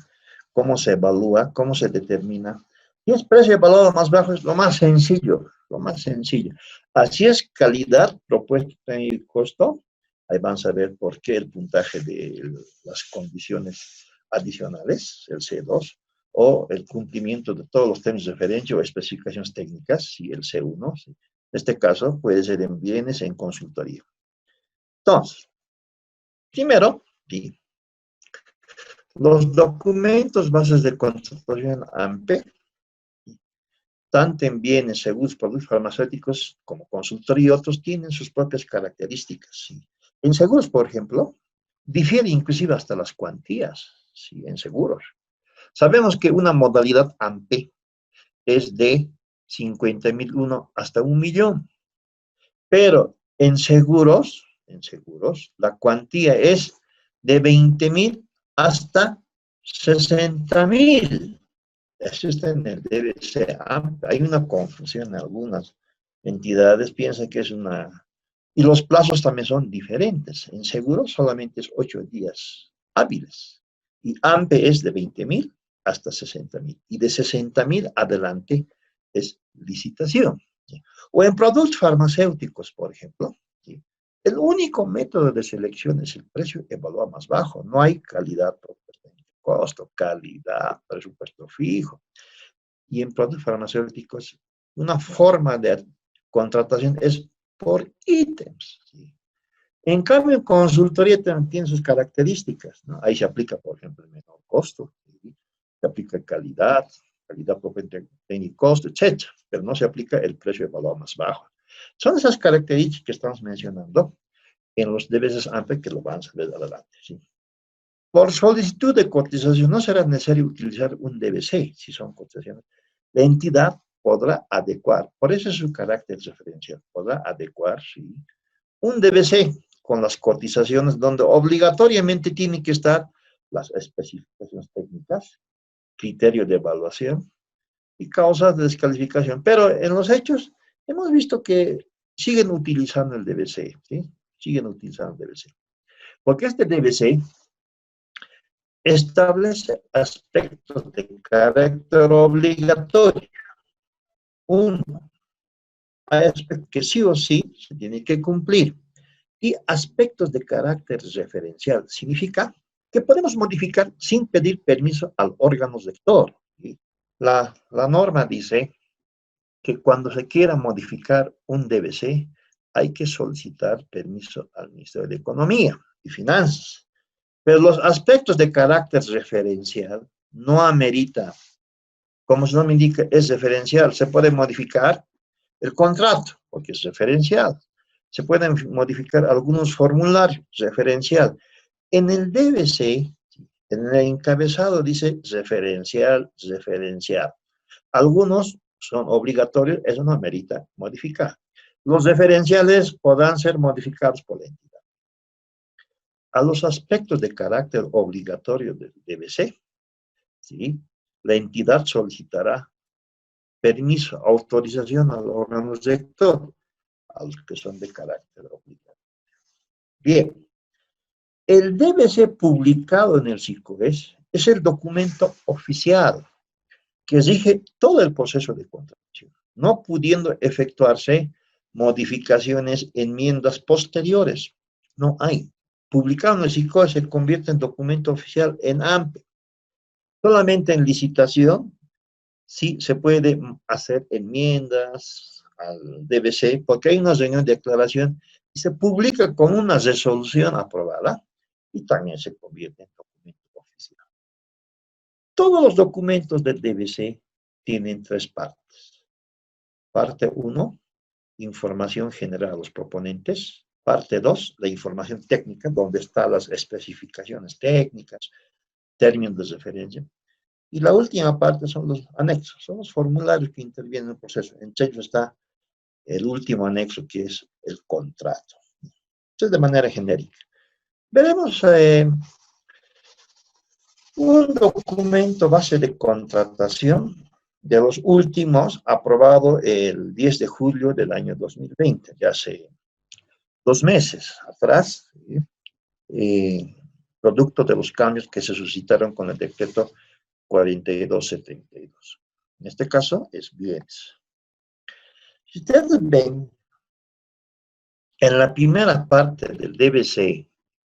cómo se evalúa, cómo se determina. Y es precio evaluado más bajo, es lo más sencillo, lo más sencillo. Así es calidad, propuesta y costo. Ahí van a ver por qué el puntaje de las condiciones adicionales, el C2, o el cumplimiento de todos los términos de referencia o especificaciones técnicas, si el C1, ¿sí? En este caso puede ser en bienes, en consultoría. Entonces, primero, ¿sí?, los documentos bases de contratación AMPE, tanto en bienes, seguros, productos farmacéuticos como consultoría y otros, tienen sus propias características, ¿sí? En seguros, por ejemplo, difiere inclusive hasta las cuantías, ¿sí?, en seguros. Sabemos que una modalidad AMPE es de 50.001 hasta 1.000.000, pero en seguros, la cuantía es de 20.000 hasta 60.000. Eso está en el DBC. Hay una confusión en algunas entidades, piensan que es una... Y los plazos también son diferentes. En seguro solamente es 8 días hábiles. Y AMPE es de 20.000 hasta 60.000. Y de 60.000 adelante es licitación. ¿Sí? O en productos farmacéuticos, por ejemplo, ¿sí? El único método de selección es el precio evaluado más bajo. No hay calidad, costo, calidad, presupuesto fijo. Y en productos farmacéuticos, una forma de contratación es por ítems. ¿Sí? En cambio, en consultoría también tiene sus características, ¿no? Ahí se aplica, por ejemplo, el menor costo, ¿sí? Se aplica calidad, calidad por técnico, costo, etc. Pero no se aplica el precio evaluado más bajo. Son esas características que estamos mencionando en los DBCs AMPE que lo vamos a ver adelante, ¿sí? Por solicitud de cotización no será necesario utilizar un DBC, si son cotizaciones. La entidad podrá adecuar, por eso es su carácter referencial, podrá adecuar, ¿sí?, un DBC con las cotizaciones donde obligatoriamente tienen que estar las especificaciones técnicas, criterio de evaluación y causas de descalificación. Pero en los hechos hemos visto que siguen utilizando el DBC, ¿sí? Siguen utilizando el DBC. Porque este DBC establece aspectos de carácter obligatorio. Uno, hay aspectos que sí o sí se tienen que cumplir. Y aspectos de carácter referencial. Significa que podemos modificar sin pedir permiso al órgano rector. La norma dice que cuando se quiera modificar un DBC, hay que solicitar permiso al Ministerio de Economía y Finanzas. Pero los aspectos de carácter referencial no amerita, como su nombre indica, es referencial. Se puede modificar el contrato, porque es referencial. Se pueden modificar algunos formularios, referencial. En el DBC, en el encabezado dice referencial, referencial. Algunos son obligatorios, eso no amerita modificar. Los referenciales podrán ser modificados por la entidad. A los aspectos de carácter obligatorio del DBC, ¿sí?, la entidad solicitará permiso, autorización al órgano rector, a los que son de carácter obligatorio. Bien, el DBC publicado en el SICOES es el documento oficial que rige todo el proceso de contratación, no pudiendo efectuarse modificaciones, enmiendas posteriores. No hay. Publicado en el SICOES se convierte en documento oficial en AMPE. Solamente en licitación sí se puede hacer enmiendas al DBC, porque hay una reunión de aclaración y se publica con una resolución aprobada y también se convierte en documento oficial. Todos los documentos del DBC tienen 3 partes. Parte 1, información general a los proponentes. Parte 2, la información técnica, donde están las especificaciones técnicas, términos de referencia. Y la última parte son los anexos, son los formularios que intervienen en el proceso. Entre ellos está el último anexo, que es el contrato. Entonces, de manera genérica. Veremos un documento base de contratación de los últimos, aprobado el 10 de julio del año 2020, ya hace 2 meses atrás, producto de los cambios que se suscitaron con el decreto 4272. En este caso es bienes. Si ustedes ven, en la primera parte del DBC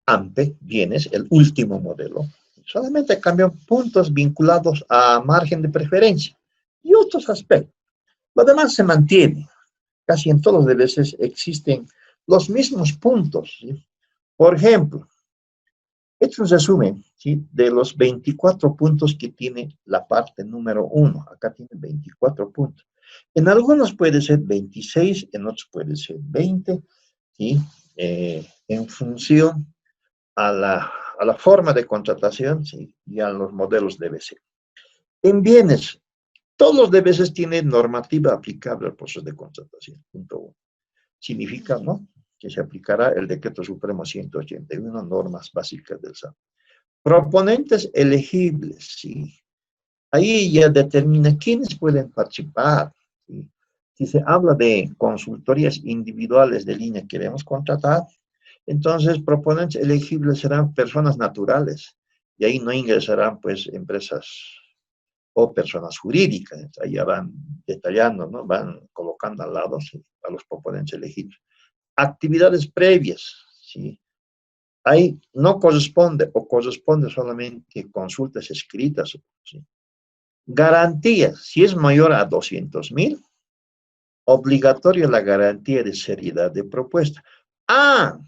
AMPE, bienes, el último modelo, solamente cambian puntos vinculados a margen de preferencia y otros aspectos. Lo demás se mantiene. Casi en todos los DBCs existen los mismos puntos, ¿sí? Por ejemplo, este es un resumen, ¿sí?, de los 24 puntos que tiene la parte número 1. Acá tiene 24 puntos. En algunos puede ser 26, en otros puede ser 20, ¿sí?, en función a la forma de contratación, ¿sí?, y a los modelos DBC. En bienes, todos los DBCs tienen normativa aplicable al proceso de contratación. Punto 1. Significa, ¿no?, que se aplicará el Decreto Supremo 181, normas básicas del SAT. Proponentes elegibles, ¿sí? Ahí ya determina quiénes pueden participar, ¿sí? Si se habla de consultorías individuales de línea que queremos contratar, entonces proponentes elegibles serán personas naturales, y ahí no ingresarán pues empresas o personas jurídicas, ahí ya van detallando, ¿no? Van colocando al lado, ¿sí?, a los proponentes elegibles. Actividades previas, ¿sí? Ahí no corresponde o corresponde solamente consultas escritas, ¿sí? Garantías, si es mayor a 200.000, obligatoria la garantía de seriedad de propuesta. Ah,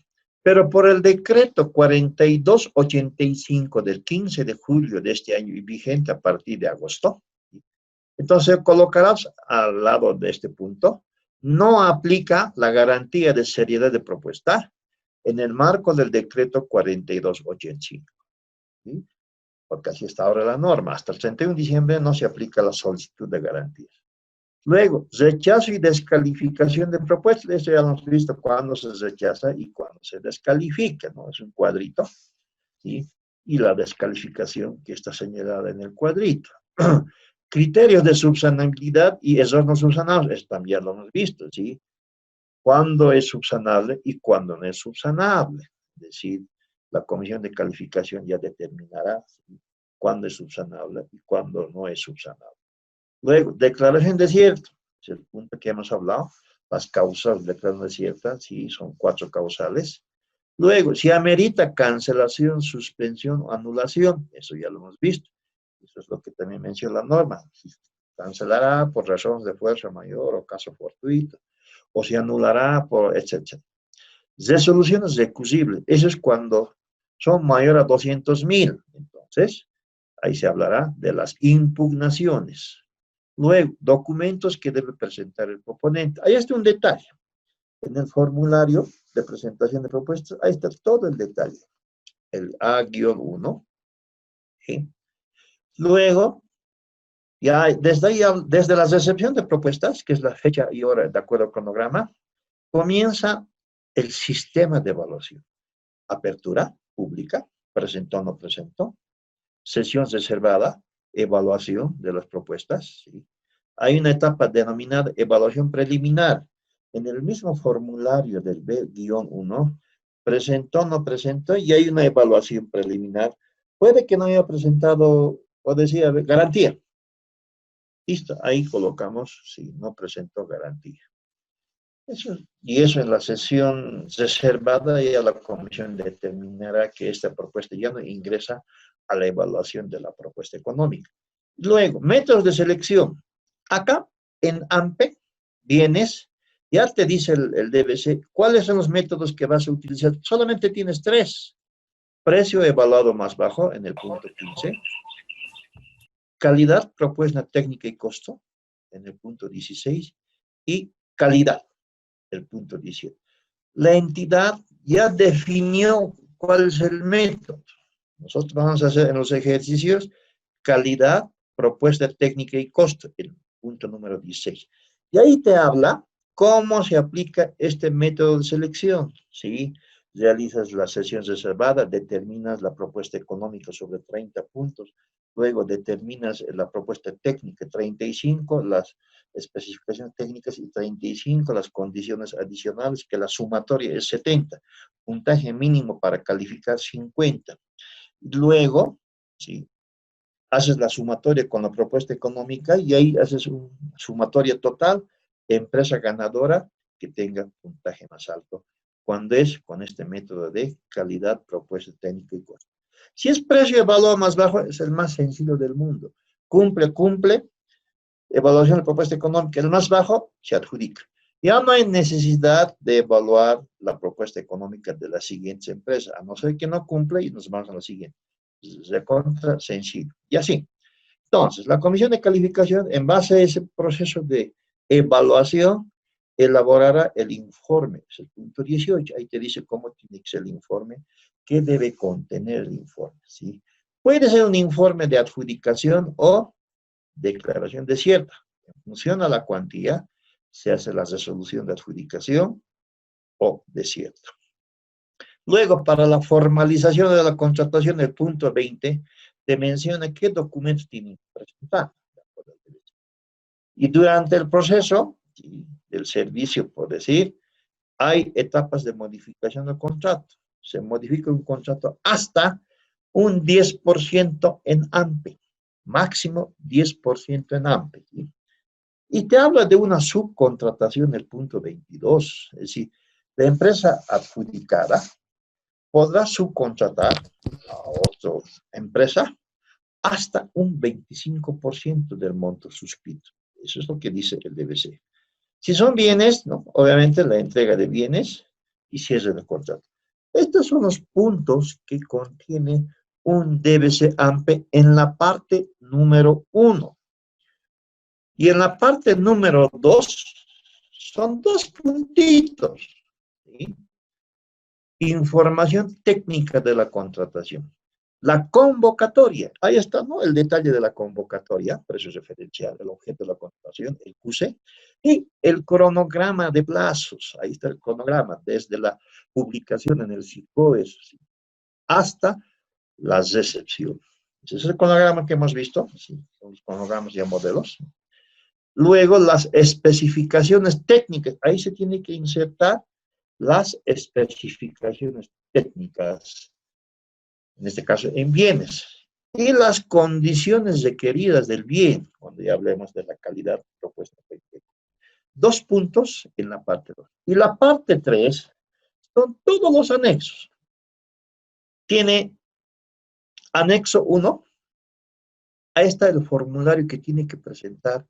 pero por el decreto 4285 del 15 de julio de este año y vigente a partir de agosto, entonces colocarás al lado de este punto, no aplica la garantía de seriedad de propuesta en el marco del decreto 4285, ¿sí? Porque así está ahora la norma. Hasta el 31 de diciembre no se aplica la solicitud de garantías. Luego, rechazo y descalificación de propuestas. Esto ya lo hemos visto cuando se rechaza y cuando se descalifica, ¿no? Es un cuadrito, ¿sí? Y la descalificación que está señalada en el cuadrito. Criterios de subsanabilidad y error no subsanable. Esto también lo hemos visto, ¿sí? Cuándo es subsanable y cuándo no es subsanable. Es decir, la comisión de calificación ya determinará, ¿sí?, cuándo es subsanable y cuándo no es subsanable. Luego, declaración desierta, es el punto que hemos hablado. Las causas de declaración desierta, sí, son 4 causales. Luego, si amerita cancelación, suspensión o anulación, eso ya lo hemos visto. Eso es lo que también menciona la norma. Si cancelará por razones de fuerza mayor o caso fortuito, o se anulará por, etcétera. Resoluciones recusibles, eso es cuando son mayor a 200.000. Entonces, ahí se hablará de las impugnaciones. Luego, documentos que debe presentar el proponente. Ahí está un detalle. En el formulario de presentación de propuestas, ahí está todo el detalle. El A-1, ¿sí? Luego, ya desde la recepción de propuestas, que es la fecha y hora de acuerdo al cronograma, comienza el sistema de evaluación. Apertura pública, presentó o no presentó. Sesión reservada, evaluación de las propuestas, ¿sí? Hay una etapa denominada evaluación preliminar. En el mismo formulario del B-1, presentó o no presentó, y hay una evaluación preliminar. Puede que no haya presentado, o decía, garantía. Listo, ahí colocamos, si no presentó garantía. Y eso en la sesión reservada, ya la comisión determinará que esta propuesta ya no ingresa a la evaluación de la propuesta económica. Luego, métodos de selección. Acá, en AMPE, vienes, ya te dice el DBC, ¿cuáles son los métodos que vas a utilizar? Solamente tienes 3. Precio evaluado más bajo, en el punto 15. Calidad, propuesta técnica y costo, en el punto 16. Y calidad, el punto 17. La entidad ya definió cuál es el método. Nosotros vamos a hacer en los ejercicios calidad, propuesta técnica y costo, el punto número 16. Y ahí te habla cómo se aplica este método de selección, ¿sí? Realizas la sesión reservada, determinas la propuesta económica sobre 30 puntos, luego determinas la propuesta técnica 35, las especificaciones técnicas y 35, las condiciones adicionales, que la sumatoria es 70, puntaje mínimo para calificar 50. Luego, ¿sí?, haces la sumatoria con la propuesta económica y ahí haces una sumatoria total, empresa ganadora que tenga puntaje más alto, cuando es con este método de calidad, propuesta técnica y costo. Si es precio evaluado más bajo, es el más sencillo del mundo. Cumple, evaluación de propuesta económica, el más bajo se adjudica. Ya no hay necesidad de evaluar la propuesta económica de las siguientes empresas, a no ser que no cumple y nos vamos a la siguiente. Recontra sencillo. Y así. Entonces, la comisión de calificación, en base a ese proceso de evaluación, elaborará el informe. Es el punto 18. Ahí te dice cómo tiene que ser el informe, qué debe contener el informe, ¿sí? Puede ser un informe de adjudicación o declaración desierta. En función a la cuantía, se hace la resolución de adjudicación o desierto. Luego, para la formalización de la contratación, el punto 20 te menciona qué documentos tienen que presentar. Y durante el proceso del servicio, por decir, hay etapas de modificación del contrato. Se modifica un contrato hasta un 10% en AMPE, máximo 10% en AMPE. ¿Sí? Y te habla de una subcontratación, el punto 22, es decir, la empresa adjudicada podrá subcontratar a otra empresa hasta un 25% del monto suscrito. Eso es lo que dice el DBC. Si son bienes, ¿no? Obviamente la entrega de bienes y cierre del contrato. Estos son los puntos que contiene un DBC AMPE en la parte número 1. Y en la parte número 2 son 2 puntitos. ¿Sí? Información técnica de la contratación. La convocatoria, ahí está, ¿no? El detalle de la convocatoria, precio referencial, el objeto de la contratación, el QC, y el cronograma de plazos, ahí está el cronograma, desde la publicación en el SICOES hasta la recepción. Ese es el cronograma que hemos visto, sí, son los cronogramas ya modelos. Luego, las especificaciones técnicas, ahí se tiene que insertar las especificaciones técnicas, en este caso en bienes, y las condiciones requeridas del bien, cuando ya hablemos de la calidad propuesta. 2 puntos en la parte 2. Y la parte 3 son todos los anexos. Tiene anexo 1, ahí está el formulario que tiene que presentar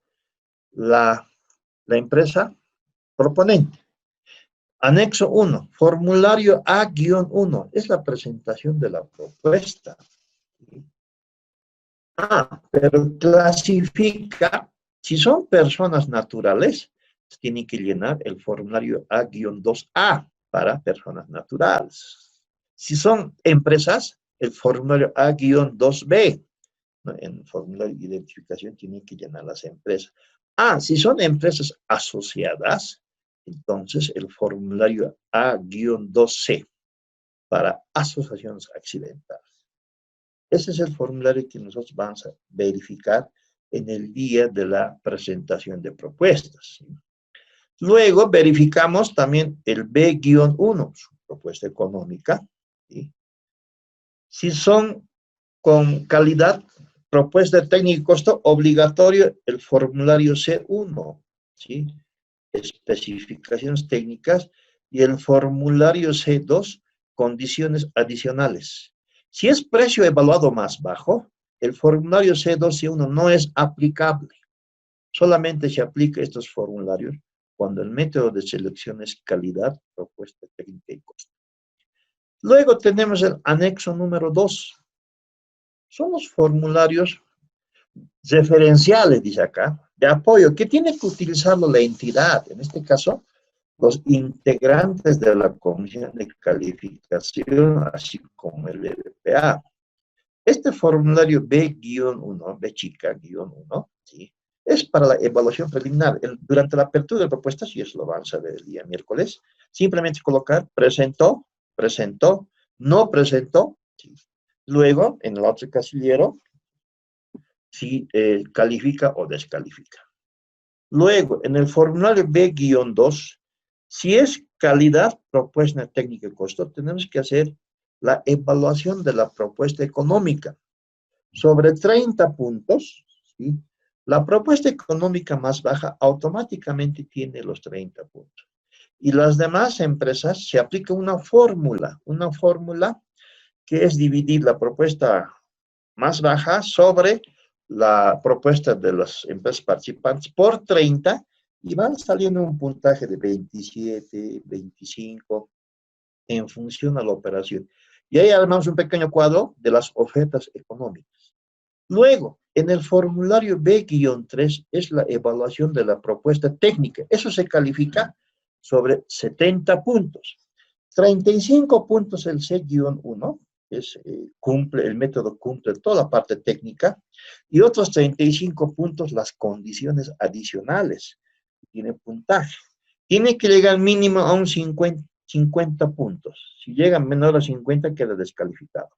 la empresa proponente. Anexo 1, formulario A-1, es la presentación de la propuesta. Pero clasifica, si son personas naturales, tienen que llenar el formulario A-2A para personas naturales. Si son empresas, el formulario A-2B, ¿no? En el formulario de identificación tienen que llenar las empresas. Si son empresas asociadas, entonces el formulario A-2C para asociaciones accidentales. Ese es el formulario que nosotros vamos a verificar en el día de la presentación de propuestas. Luego verificamos también el B-1, su propuesta económica. ¿Sí? Si son con calidad, propuesta técnica y costo, obligatorio el formulario C1, ¿sí? Especificaciones técnicas, y el formulario C2, condiciones adicionales. Si es precio evaluado más bajo, el formulario C2 y C1 no es aplicable. Solamente se aplica estos formularios cuando el método de selección es calidad, propuesta técnica y costo. Luego tenemos el anexo número 2. Son los formularios referenciales, dice acá, de apoyo, que tiene que utilizarlo la entidad, en este caso, los integrantes de la comisión de calificación, así como el EBPA. Este formulario B-1, B chica-1, ¿sí? Es para la evaluación preliminar. Durante la apertura de propuestas, y eso lo vamos a ver el día miércoles, simplemente colocar presentó, no presentó, ¿sí? Luego, en el otro casillero, si califica o descalifica. Luego, en el formulario B-2, si es calidad, propuesta técnica y costo, tenemos que hacer la evaluación de la propuesta económica. Sobre 30 puntos, ¿sí? La propuesta económica más baja automáticamente tiene los 30 puntos. Y las demás empresas se aplica una fórmula que es dividir la propuesta más baja sobre la propuesta de las empresas participantes por 30 y van saliendo un puntaje de 27, 25 en función a la operación. Y ahí armamos un pequeño cuadro de las ofertas económicas. Luego, en el formulario B-3 es la evaluación de la propuesta técnica. Eso se califica sobre 70 puntos. 35 puntos el C-1, el método cumple toda la parte técnica, y otros 35 puntos las condiciones adicionales. Tiene puntaje. Tiene que llegar mínimo a un 50, 50 puntos. Si llega menor a 50, queda descalificado.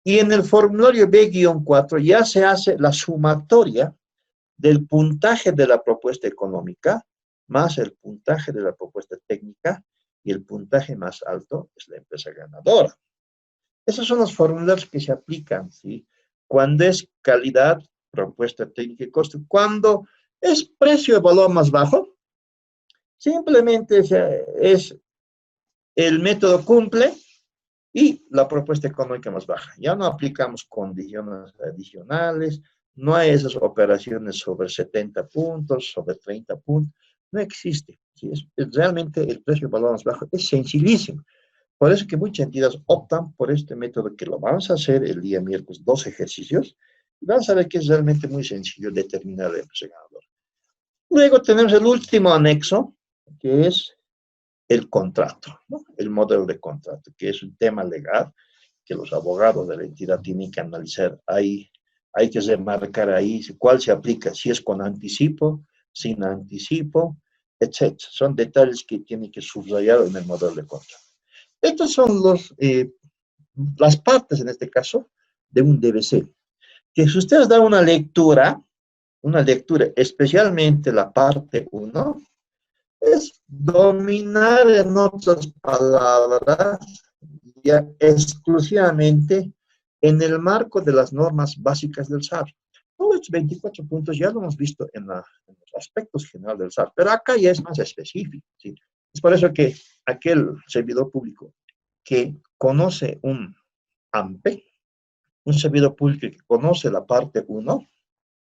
Y en el formulario B-4 ya se hace la sumatoria del puntaje de la propuesta económica más el puntaje de la propuesta técnica, y el puntaje más alto es la empresa ganadora. Esos son los formularios que se aplican, ¿sí? Cuando es calidad, propuesta técnica y costo. Cuando es precio de valor más bajo, simplemente es el método cumple y la propuesta económica más baja. Ya no aplicamos condiciones adicionales, no hay esas operaciones sobre 70 puntos, sobre 30 puntos, no existe. ¿Sí? Es realmente el precio de valor más bajo, es sencillísimo. Por eso que muchas entidades optan por este método, que lo vamos a hacer el día miércoles, 2 ejercicios, y vamos a ver que es realmente muy sencillo determinar la empresa ganadora. Luego tenemos el último anexo, que es el contrato, ¿no? El modelo de contrato, que es un tema legal que los abogados de la entidad tienen que analizar. Hay que remarcar ahí cuál se aplica, si es con anticipo, sin anticipo, etc. Son detalles que tienen que subrayar en el modelo de contrato. Estas son las partes, en este caso, de un DBC. Que si ustedes dan una lectura, especialmente la parte 1, es dominar, en otras palabras, ya exclusivamente en el marco de las normas básicas del SAR. Todos estos 24 puntos ya lo hemos visto en los aspectos generales del SAR, pero acá ya es más específico, ¿sí? Es por eso que aquel servidor público que conoce un AMPE, un servidor público que conoce la parte 1,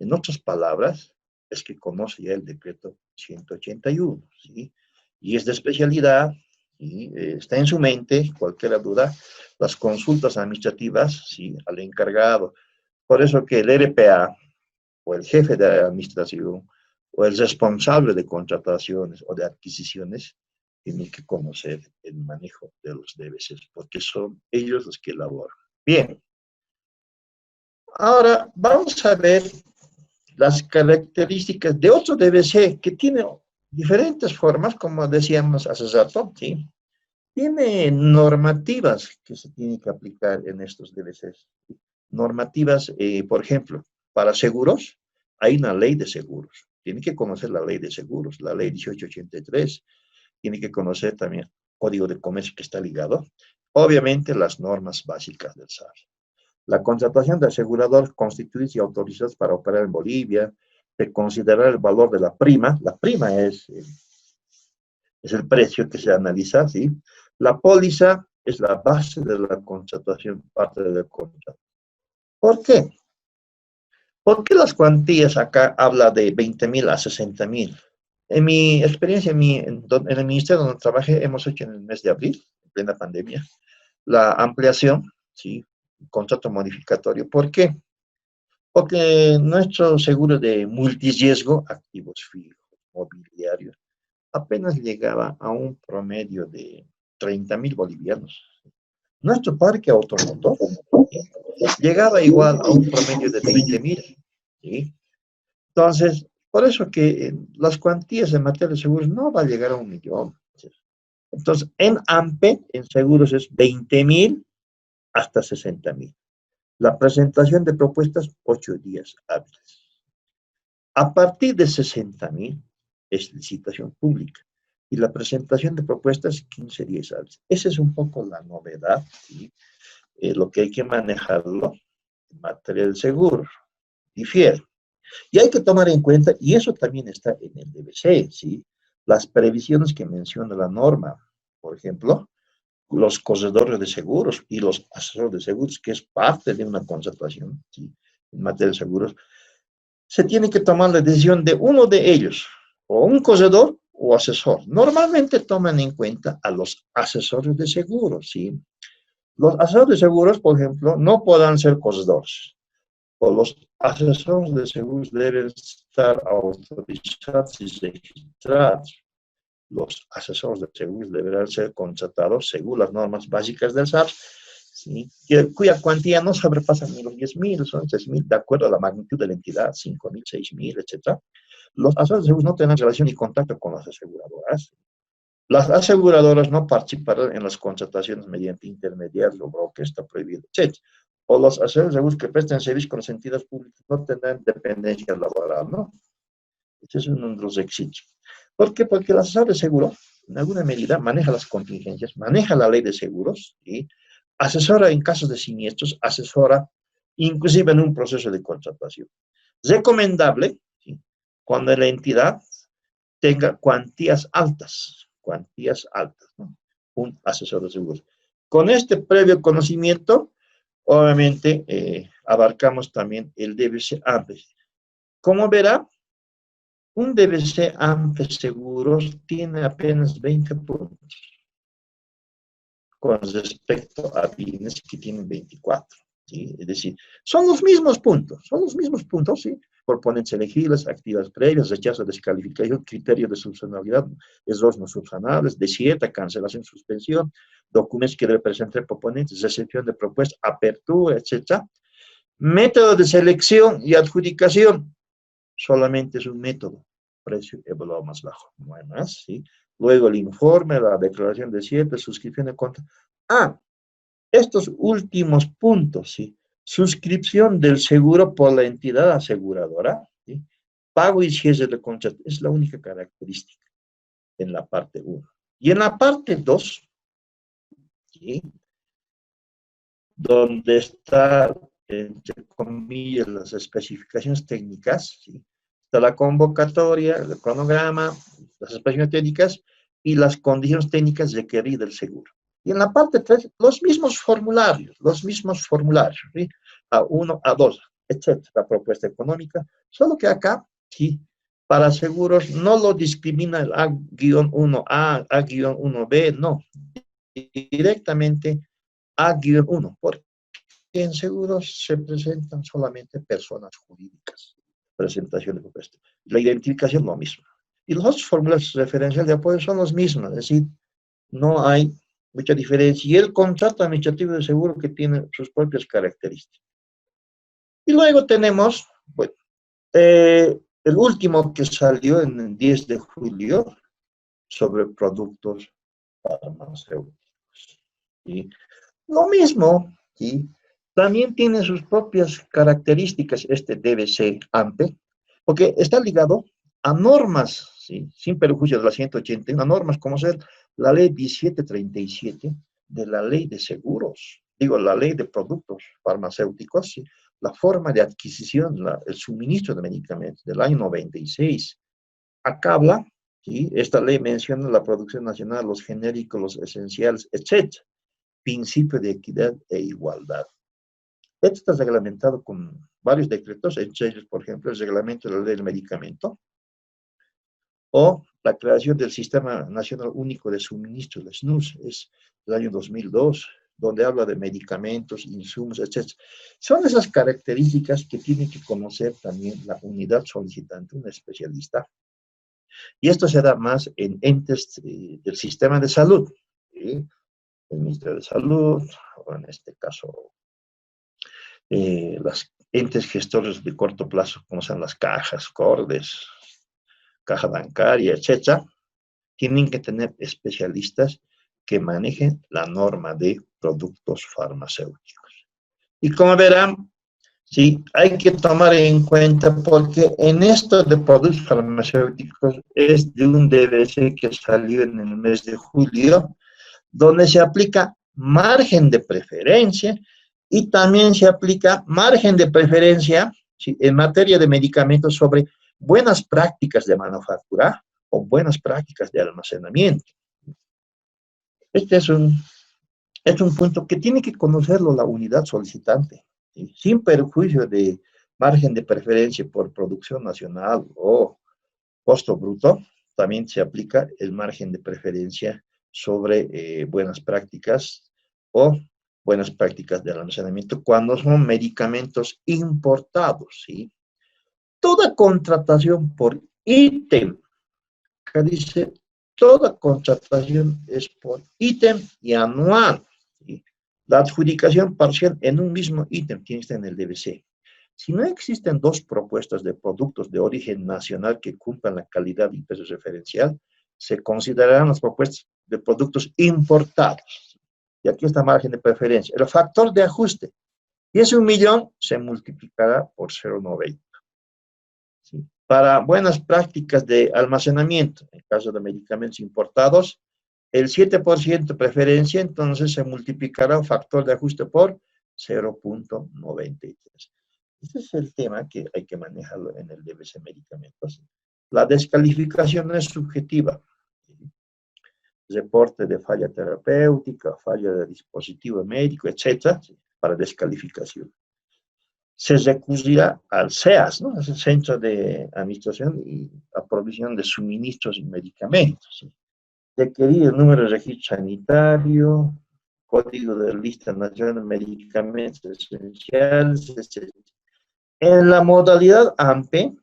en otras palabras, es que conoce ya el decreto 181, ¿sí? Y es de especialidad, y está en su mente, cualquier duda, las consultas administrativas, ¿sí? Al encargado. Por eso que el RPA, o el jefe de administración, o el responsable de contrataciones o de adquisiciones, tiene que conocer el manejo de los DBCs, porque son ellos los que elaboran. Bien. Ahora, vamos a ver las características de otro DBC que tiene diferentes formas, como decíamos hace rato, ¿sí? Tiene normativas que se tienen que aplicar en estos DBCs. Normativas, por ejemplo, para seguros, hay una ley de seguros. Tiene que conocer la ley de seguros, la ley 1883. Tiene que conocer también el Código de Comercio que está ligado. Obviamente, las normas básicas del SAR. La contratación de aseguradores constituidos y autorizados para operar en Bolivia, de considerar el valor de la prima es el precio que se analiza, ¿sí? La póliza es la base de la contratación, parte del contrato. ¿Por qué? ¿Por qué las cuantías acá habla de 20.000 a 60.000? En mi experiencia, en el ministerio donde trabajé, hemos hecho en el mes de abril, en plena pandemia, la ampliación, ¿sí? Contrato modificatorio. ¿Por qué? Porque nuestro seguro de multirriesgo, activos fijos, mobiliarios, apenas llegaba a un promedio de 30.000 bolivianos. Nuestro parque automotor llegaba igual a un promedio de 20.000. ¿Sí? Entonces, por eso que las cuantías en materia de seguros no va a llegar a 1.000.000. Entonces, en AMPE, en seguros es 20.000 hasta 60.000. La presentación de propuestas, 8 días hábiles. A partir de 60.000 es licitación pública y la presentación de propuestas, 15 días hábiles. Esa es un poco la novedad, ¿sí? Lo que hay que manejarlo en materia del seguro. Difiere. Y hay que tomar en cuenta, y eso también está en el DBC, ¿sí? Las previsiones que menciona la norma. Por ejemplo, los corredores de seguros y los asesores de seguros, que es parte de una contratación, ¿sí? En materia de seguros, se tiene que tomar la decisión de uno de ellos, o un corredor o asesor. Normalmente toman en cuenta a los asesores de seguros, ¿sí? Los asesores de seguros, por ejemplo, no podrán ser corredores, o los asesores de seguros deben estar autorizados y registrados. Los asesores de seguros deberán ser contratados según las normas básicas del SAR, ¿sí? Cuya cuantía no sobrepasa ni los 10.000, son 6.000, de acuerdo a la magnitud de la entidad, 5.000, 6.000, etc. Los asesores de seguros no tendrán relación ni contacto con las aseguradoras. Las aseguradoras no participarán en las contrataciones mediante intermediarios o brokers, está prohibido, etc. O los asesores de seguros que presten servicio con las entidades públicas no tendrán dependencia laboral, ¿no? Ese es uno de los éxitos. ¿Por qué? Porque el asesor de seguro, en alguna medida, maneja las contingencias, maneja la ley de seguros, y asesora en casos de siniestros, asesora inclusive en un proceso de contratación. Recomendable, ¿sí?, cuando la entidad tenga cuantías altas, ¿no? Un asesor de seguros. Con este previo conocimiento, obviamente, abarcamos también el DBC AMPE. Como verá, un DBC AMPE Seguros tiene apenas 20 puntos con respecto a bienes que tienen 24. ¿Sí? Es decir, son los mismos puntos, ¿sí? Proponentes elegibles, activas previas, rechazo, descalificación, criterio de subsanabilidad, errores no subsanables, desierta, cancelación, suspensión, documentos que representen proponentes, recepción de propuestas, apertura, etc. Método de selección y adjudicación, solamente es un método, precio evaluado más bajo, no hay más, ¿sí? Luego el informe, la declaración de cierre, suscripción de cuenta. Estos últimos puntos, ¿sí? Suscripción del seguro por la entidad aseguradora, ¿sí? Pago y cierre de contrato, es la única característica en la parte 1. Y en la parte 2, ¿sí?, donde está, entre comillas, las especificaciones técnicas, ¿sí?, está la convocatoria, el cronograma, las especificaciones técnicas y las condiciones técnicas requeridas del seguro. Y en la parte 3, los mismos formularios, ¿sí? A1, A2, etc. La propuesta económica, solo que acá, sí, para seguros no lo discrimina el A-1A, A-1B, no. Directamente A-1, porque en seguros se presentan solamente personas jurídicas. Presentación de propuesta. La identificación, lo mismo. Y los otros formularios referenciales de apoyo son los mismos, es decir, no hay mucha diferencia. Y el contrato administrativo de seguro que tiene sus propias características. Y luego tenemos, bueno, el último que salió en el 10 de julio sobre productos farmacéuticos. ¿Sí? Lo mismo, ¿sí?, también tiene sus propias características este DBC AMPE, porque está ligado a normas, ¿sí?, sin perjuicio de la 181, normas como ser la ley 1737 de la ley de seguros, la ley de productos farmacéuticos, ¿sí?, la forma de adquisición, el suministro de medicamentos del año 96. Acá habla, ¿sí?, esta ley menciona la producción nacional, los genéricos, los esenciales, etc. Principio de equidad e igualdad. Esto está reglamentado con varios decretos, entre ellos, por ejemplo, el reglamento de la ley del medicamento, o la creación del Sistema Nacional Único de Suministro, el SNUS, es del año 2002, donde habla de medicamentos, insumos, etc. Son esas características que tiene que conocer también la unidad solicitante, un especialista. Y esto se da más en entes del sistema de salud, ¿sí?, el Ministerio de Salud, o en este caso, los entes gestores de corto plazo, como son las cajas, CORDES, caja bancaria, etcétera, tienen que tener especialistas que manejen la norma de productos farmacéuticos. Y como verán, sí, hay que tomar en cuenta porque en esto de productos farmacéuticos es de un DBC que salió en el mes de julio, donde se aplica margen de preferencia y también se aplica margen de preferencia, ¿sí?, en materia de medicamentos sobre buenas prácticas de manufactura o buenas prácticas de almacenamiento. Este es un punto que tiene que conocerlo la unidad solicitante, ¿sí?, sin perjuicio de margen de preferencia por producción nacional o costo bruto. También se aplica el margen de preferencia sobre buenas prácticas o buenas prácticas de almacenamiento cuando son medicamentos importados, ¿sí? Toda contratación por ítem, acá dice, toda contratación es por ítem y anual, ¿sí? La adjudicación parcial en un mismo ítem tiene que estar en el DBC. Si no existen dos propuestas de productos de origen nacional que cumplan la calidad y peso referencial, se considerarán las propuestas de productos importados. Y aquí está margen de preferencia. El factor de ajuste, y es 1.000.000, se multiplicará por 0,90. ¿Sí? Para buenas prácticas de almacenamiento, en caso de medicamentos importados, el 7% preferencia, entonces se multiplicará un factor de ajuste por 0,93. Este es el tema que hay que manejarlo en el DBC medicamentos. La descalificación es subjetiva. Reporte de falla terapéutica, falla de dispositivo médico, etcétera, para descalificación. Se recurrirá al CEAS, ¿no? Es el Centro de Administración y Aprovisión de Suministros y Medicamentos. ¿Sí? Requerir el número de registro sanitario, código de lista nacional de medicamentos esenciales, etc. En la modalidad AMPE,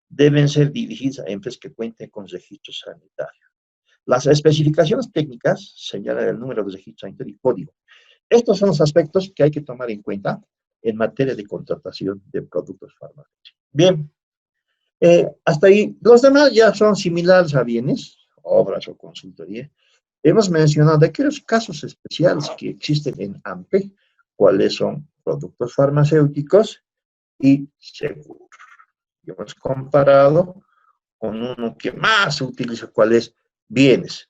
deben ser dirigidas a empresas que cuenten con registro sanitario. Las especificaciones técnicas señalan el número de registro sanitario y código. Estos son los aspectos que hay que tomar en cuenta en materia de contratación de productos farmacéuticos. Bien, hasta ahí. Los demás ya son similares a bienes, obras o consultoría. Hemos mencionado de aquellos casos especiales que existen en AMPE, cuáles son productos farmacéuticos y seguros. Y hemos comparado con uno que más se utiliza, cuál es bienes.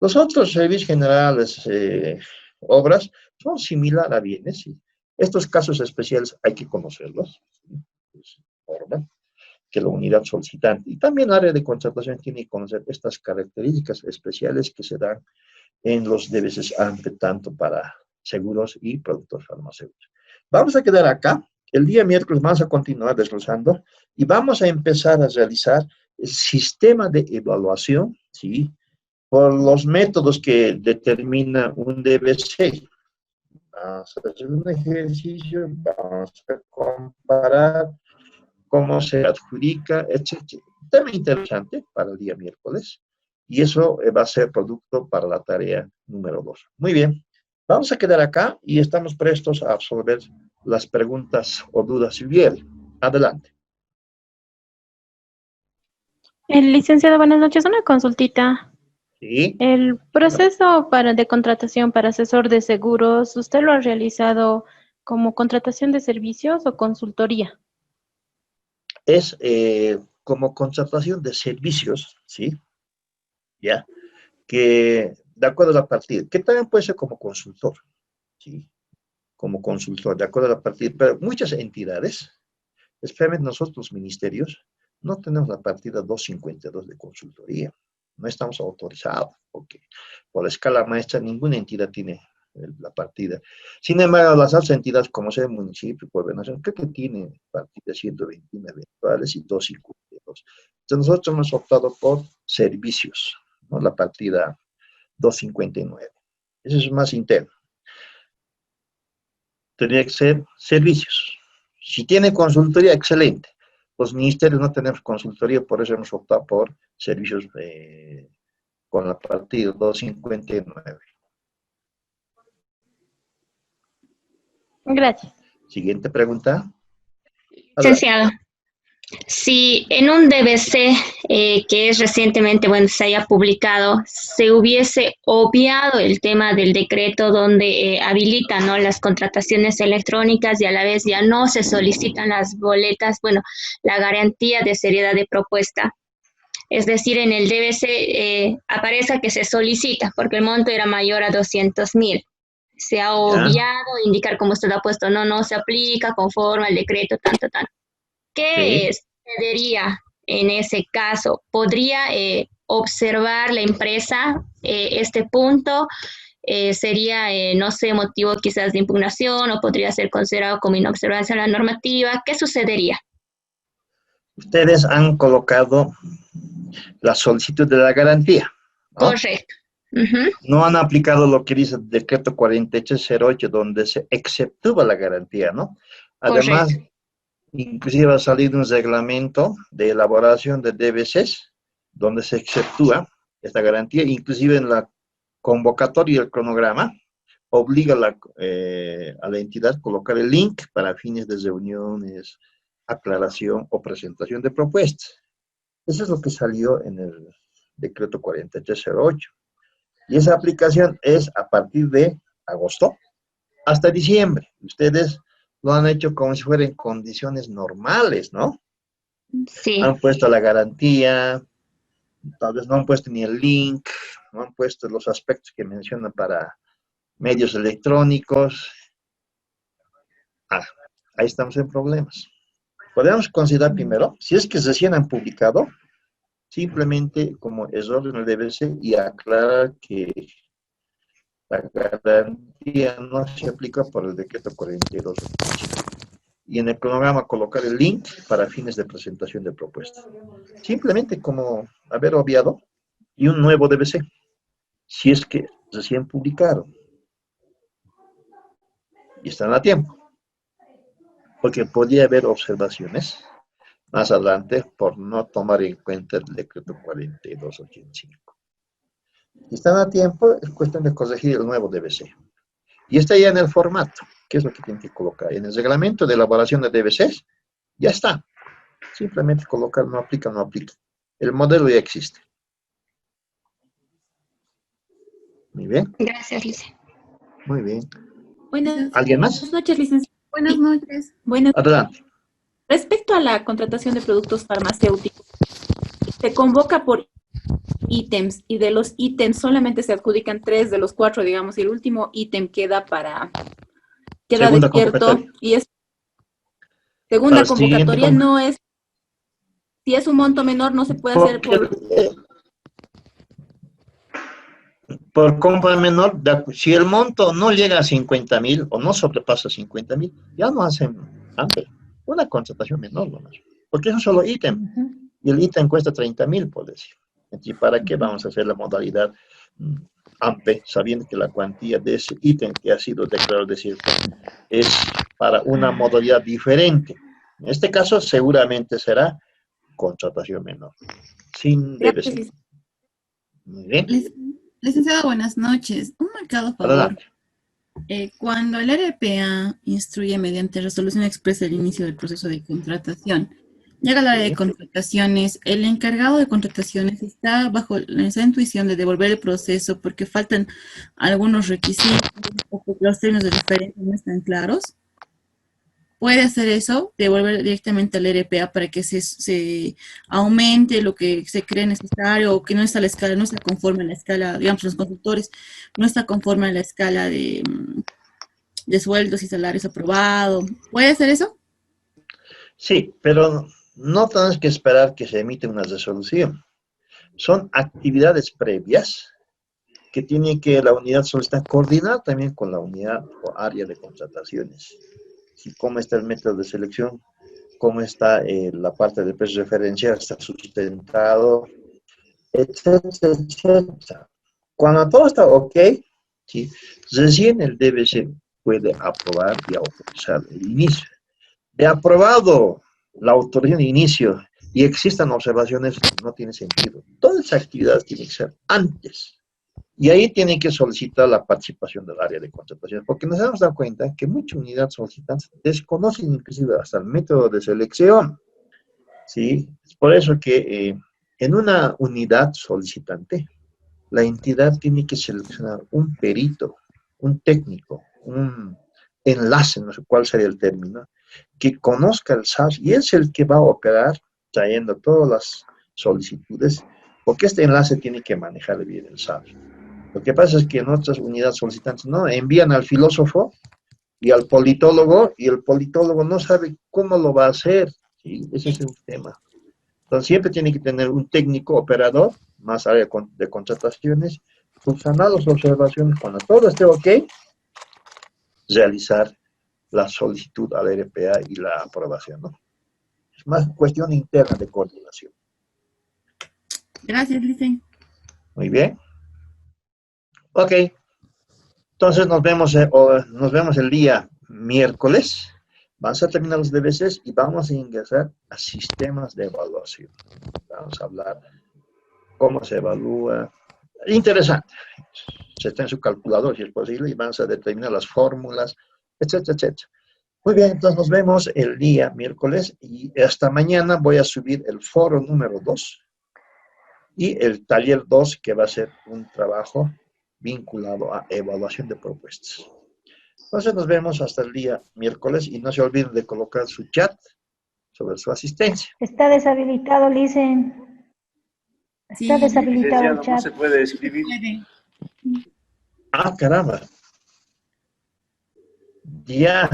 Los otros servicios generales, obras, son similares a bienes. ¿Sí? Estos casos especiales hay que conocerlos. ¿Sí? Es normal que la unidad solicitante y también el área de contratación tiene que conocer estas características especiales que se dan en los DBCs AMPE, tanto para seguros y productos farmacéuticos. Vamos a quedar acá. El día miércoles vamos a continuar desglosando y vamos a empezar a realizar el sistema de evaluación, ¿sí? Por los métodos que determina un DBC. Vamos a hacer un ejercicio, vamos a comparar cómo se adjudica, etc. Tema interesante para el día miércoles. Y eso va a ser producto para la tarea número 2. Muy bien. Vamos a quedar acá y estamos prestos a absorber las preguntas o dudas si hubiera. Adelante. Licenciado, buenas noches. Una consultita. Sí. El proceso de contratación para asesor de seguros, ¿usted lo ha realizado como contratación de servicios o consultoría? Es como contratación de servicios, ¿sí? Ya. Que de acuerdo a la partida, que también puede ser como consultor, ¿sí? Como consultor, de acuerdo a la partida. Pero muchas entidades, especialmente nosotros los ministerios, no tenemos la partida 252 de consultoría. No estamos autorizados, porque por la escala maestra ninguna entidad tiene la partida. Sin embargo, las otras entidades, como sea el municipio, gobernación, creo que tienen partida 121 eventuales y 252. Entonces nosotros hemos optado por servicios, ¿no? La partida 259. Eso es más interno. Tendría que ser servicios. Si tiene consultoría, excelente. Los ministerios no tenemos consultoría, por eso hemos optado por servicios con la partida 259. Gracias. Siguiente pregunta. Licenciado, si en un DBC que es recientemente, bueno, se haya publicado, se hubiese obviado el tema del decreto donde habilita, ¿no?, las contrataciones electrónicas y a la vez ya no se solicitan las boletas, bueno, la garantía de seriedad de propuesta. Es decir, en el DBC aparece que se solicita porque el monto era mayor a 200.000. Se ha obviado indicar, como usted ha puesto, no se aplica conforme al decreto, tanto. ¿Qué sucedería en ese caso? ¿Podría observar la empresa este punto? ¿Sería, no sé, motivo quizás de impugnación o podría ser considerado como inobservancia a la normativa? ¿Qué sucedería? Ustedes han colocado la solicitud de la garantía, ¿no? Correcto. No han aplicado lo que dice el decreto 4808, donde se exceptúa la garantía, ¿no? Además, Correcto. inclusive ha salido un reglamento de elaboración de DBCs, donde se exceptúa esta garantía, inclusive en la convocatoria y el cronograma, obliga a la entidad a colocar el link para fines de reuniones, aclaración o presentación de propuestas. Eso es lo que salió en el decreto 4308. Y esa aplicación es a partir de agosto hasta diciembre. Ustedes lo han hecho como si fueran condiciones normales, ¿no? Sí, Han puesto la garantía, tal vez no han puesto ni el link, no han puesto los aspectos que mencionan para medios electrónicos. Ahí estamos en problemas. Podemos considerar primero, si es que recién han publicado, simplemente como error en el DBC y aclarar que la garantía no se aplica por el decreto 42. Y en el cronograma colocar el link para fines de presentación de propuesta. Simplemente como haber obviado y un nuevo DBC, si es que recién publicaron. Y están a tiempo. Porque podría haber observaciones más adelante por no tomar en cuenta el decreto 4285. Si están a tiempo, es cuestión de corregir el nuevo DBC. Y está ya en el formato, que es lo que tienen que colocar. En el reglamento de elaboración de DBCs, ya está. Simplemente colocar no aplica, no aplica. El modelo ya existe. Muy bien. gracias, Lice. Muy bien. Buenas ¿Alguien más? noches, licenciado. Buenas noches. Buenas. Adelante. Respecto a la contratación de productos farmacéuticos, se convoca por ítems y de los ítems solamente se adjudican 3 de los 4, digamos, y el último ítem queda Segunda desierto convocatoria. y es segunda Para siguiente convocatoria, no es, si es un monto menor no se puede hacer por... Por compra menor, si el monto no llega a 50,000 o no sobrepasa 50,000, ya no hacen AMPE, una contratación menor nomás, porque es un solo ítem, y el ítem cuesta 30,000, por decir. ¿Y para qué vamos a hacer la modalidad AMPE, sabiendo que la cuantía de ese ítem que ha sido declarado desierto es para una modalidad diferente? En este caso, seguramente será contratación menor, sin Gracias, DBC. Muy bien. Licenciado, buenas noches. Un marcado favor. Adelante. Cuando el RPA instruye mediante resolución expresa el inicio del proceso de contratación, llega al área de contrataciones, el encargado de contrataciones está bajo esa intuición de devolver el proceso porque faltan algunos requisitos o porque los términos de referencia no están claros. Puede hacer eso, devolver directamente al RPA para que se aumente lo que se cree necesario o que no está a la escala, no está conforme a la escala, digamos, los consultores, no está conforme a la escala de sueldos y salarios aprobado. ¿Puede hacer eso? Sí, pero no tenemos que esperar que se emite una resolución. Son actividades previas que tiene que la unidad solicitar coordinar también con la unidad o área de contrataciones. Cómo está el método de selección, cómo está la parte de precio referencial, está sustentado, etcétera, etcétera. Cuando todo está ok, ¿sí? Recién el DBC puede aprobar y autorizar el inicio. De aprobado la autorización de inicio y existan observaciones, no tiene sentido. Todas esas actividades tienen que ser antes. Y ahí tienen que solicitar la participación del área de contratación, porque nos hemos dado cuenta que muchas unidades solicitantes desconocen inclusive hasta el método de selección, ¿sí? Es por eso que en una unidad solicitante, la entidad tiene que seleccionar un perito, un técnico, un enlace, no sé cuál sería el término, que conozca el SAR y es el que va a operar trayendo todas las solicitudes, porque este enlace tiene que manejar bien el SAR. Lo que pasa es que en otras unidades solicitantes no envían al filósofo y al politólogo, y el politólogo no sabe cómo lo va a hacer. ¿Sí? Ese es el tema. Entonces siempre tiene que tener un técnico operador, más área de contrataciones, subsanar las observaciones, cuando todo esté ok, realizar la solicitud al RPA y la aprobación, ¿no? Es más cuestión interna de coordinación. Gracias, Lice. Muy bien. Ok, entonces nos vemos el día miércoles. Vamos a terminar los DBCs y vamos a ingresar a sistemas de evaluación. Vamos a hablar cómo se evalúa. Interesante. Se está en su calculador, si es posible, y vamos a determinar las fórmulas, etcétera, etcétera. Muy bien, entonces nos vemos el día miércoles y hasta mañana voy a subir el foro número 2 Y el taller 2, que va a ser un trabajo vinculado a evaluación de propuestas. Entonces nos vemos hasta el día miércoles y no se olviden de colocar su chat sobre su asistencia. Está deshabilitado, Licen. Está Sí, deshabilitado el No chat. se puede escribir. Ah, caramba. Ya,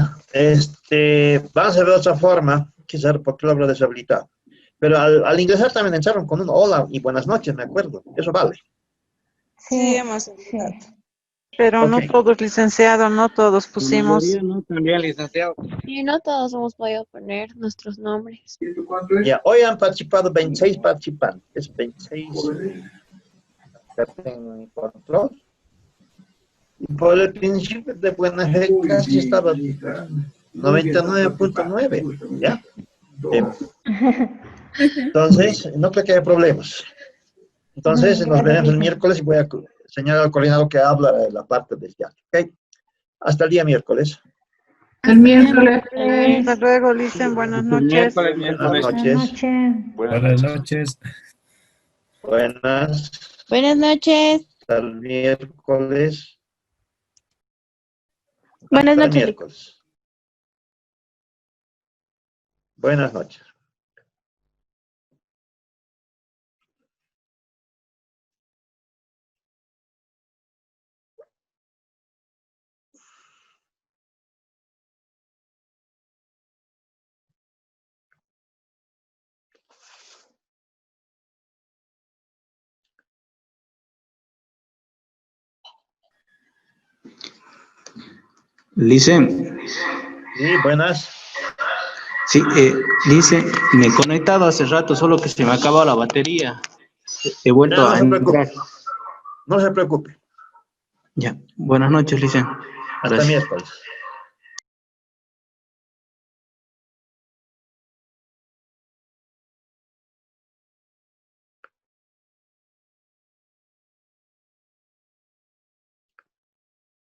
vamos a ver otra forma, quizás porque lo habrá deshabilitado. Pero al ingresar también entraron con un hola y buenas noches, me acuerdo. Eso vale. Sí, hemos Sí. pero no Ok. todos licenciados, no todos pusimos. No, también licenciado. Y no todos hemos podido poner nuestros nombres. ¿Y cuánto es? Ya, hoy han participado 26 participantes, 26 Jóvenes. que tengo en control. Y por el principio de buena fe Uy, casi sí, estaba sí, claro. 99.9, ¿ya? Dos. Entonces, no creo que haya problemas. Entonces, nos veremos el miércoles y voy a señalar al coordinador que habla de la parte del chat, ¿ok? Hasta el día miércoles. El miércoles. Hasta luego, Licen, buenas noches. Buenas noches. Buenas noches. Buenas noches. Buenas. Buenas noches. Hasta el miércoles. Buenas Hasta el noches. miércoles. Buenas noches. Licen, Sí, buenas. sí, Licen, me he conectado hace rato, solo que se me ha acabado la batería. He vuelto No a se preocupe. entrar. No se preocupe. Ya, buenas noches, Licen. Hasta Gracias. miércoles.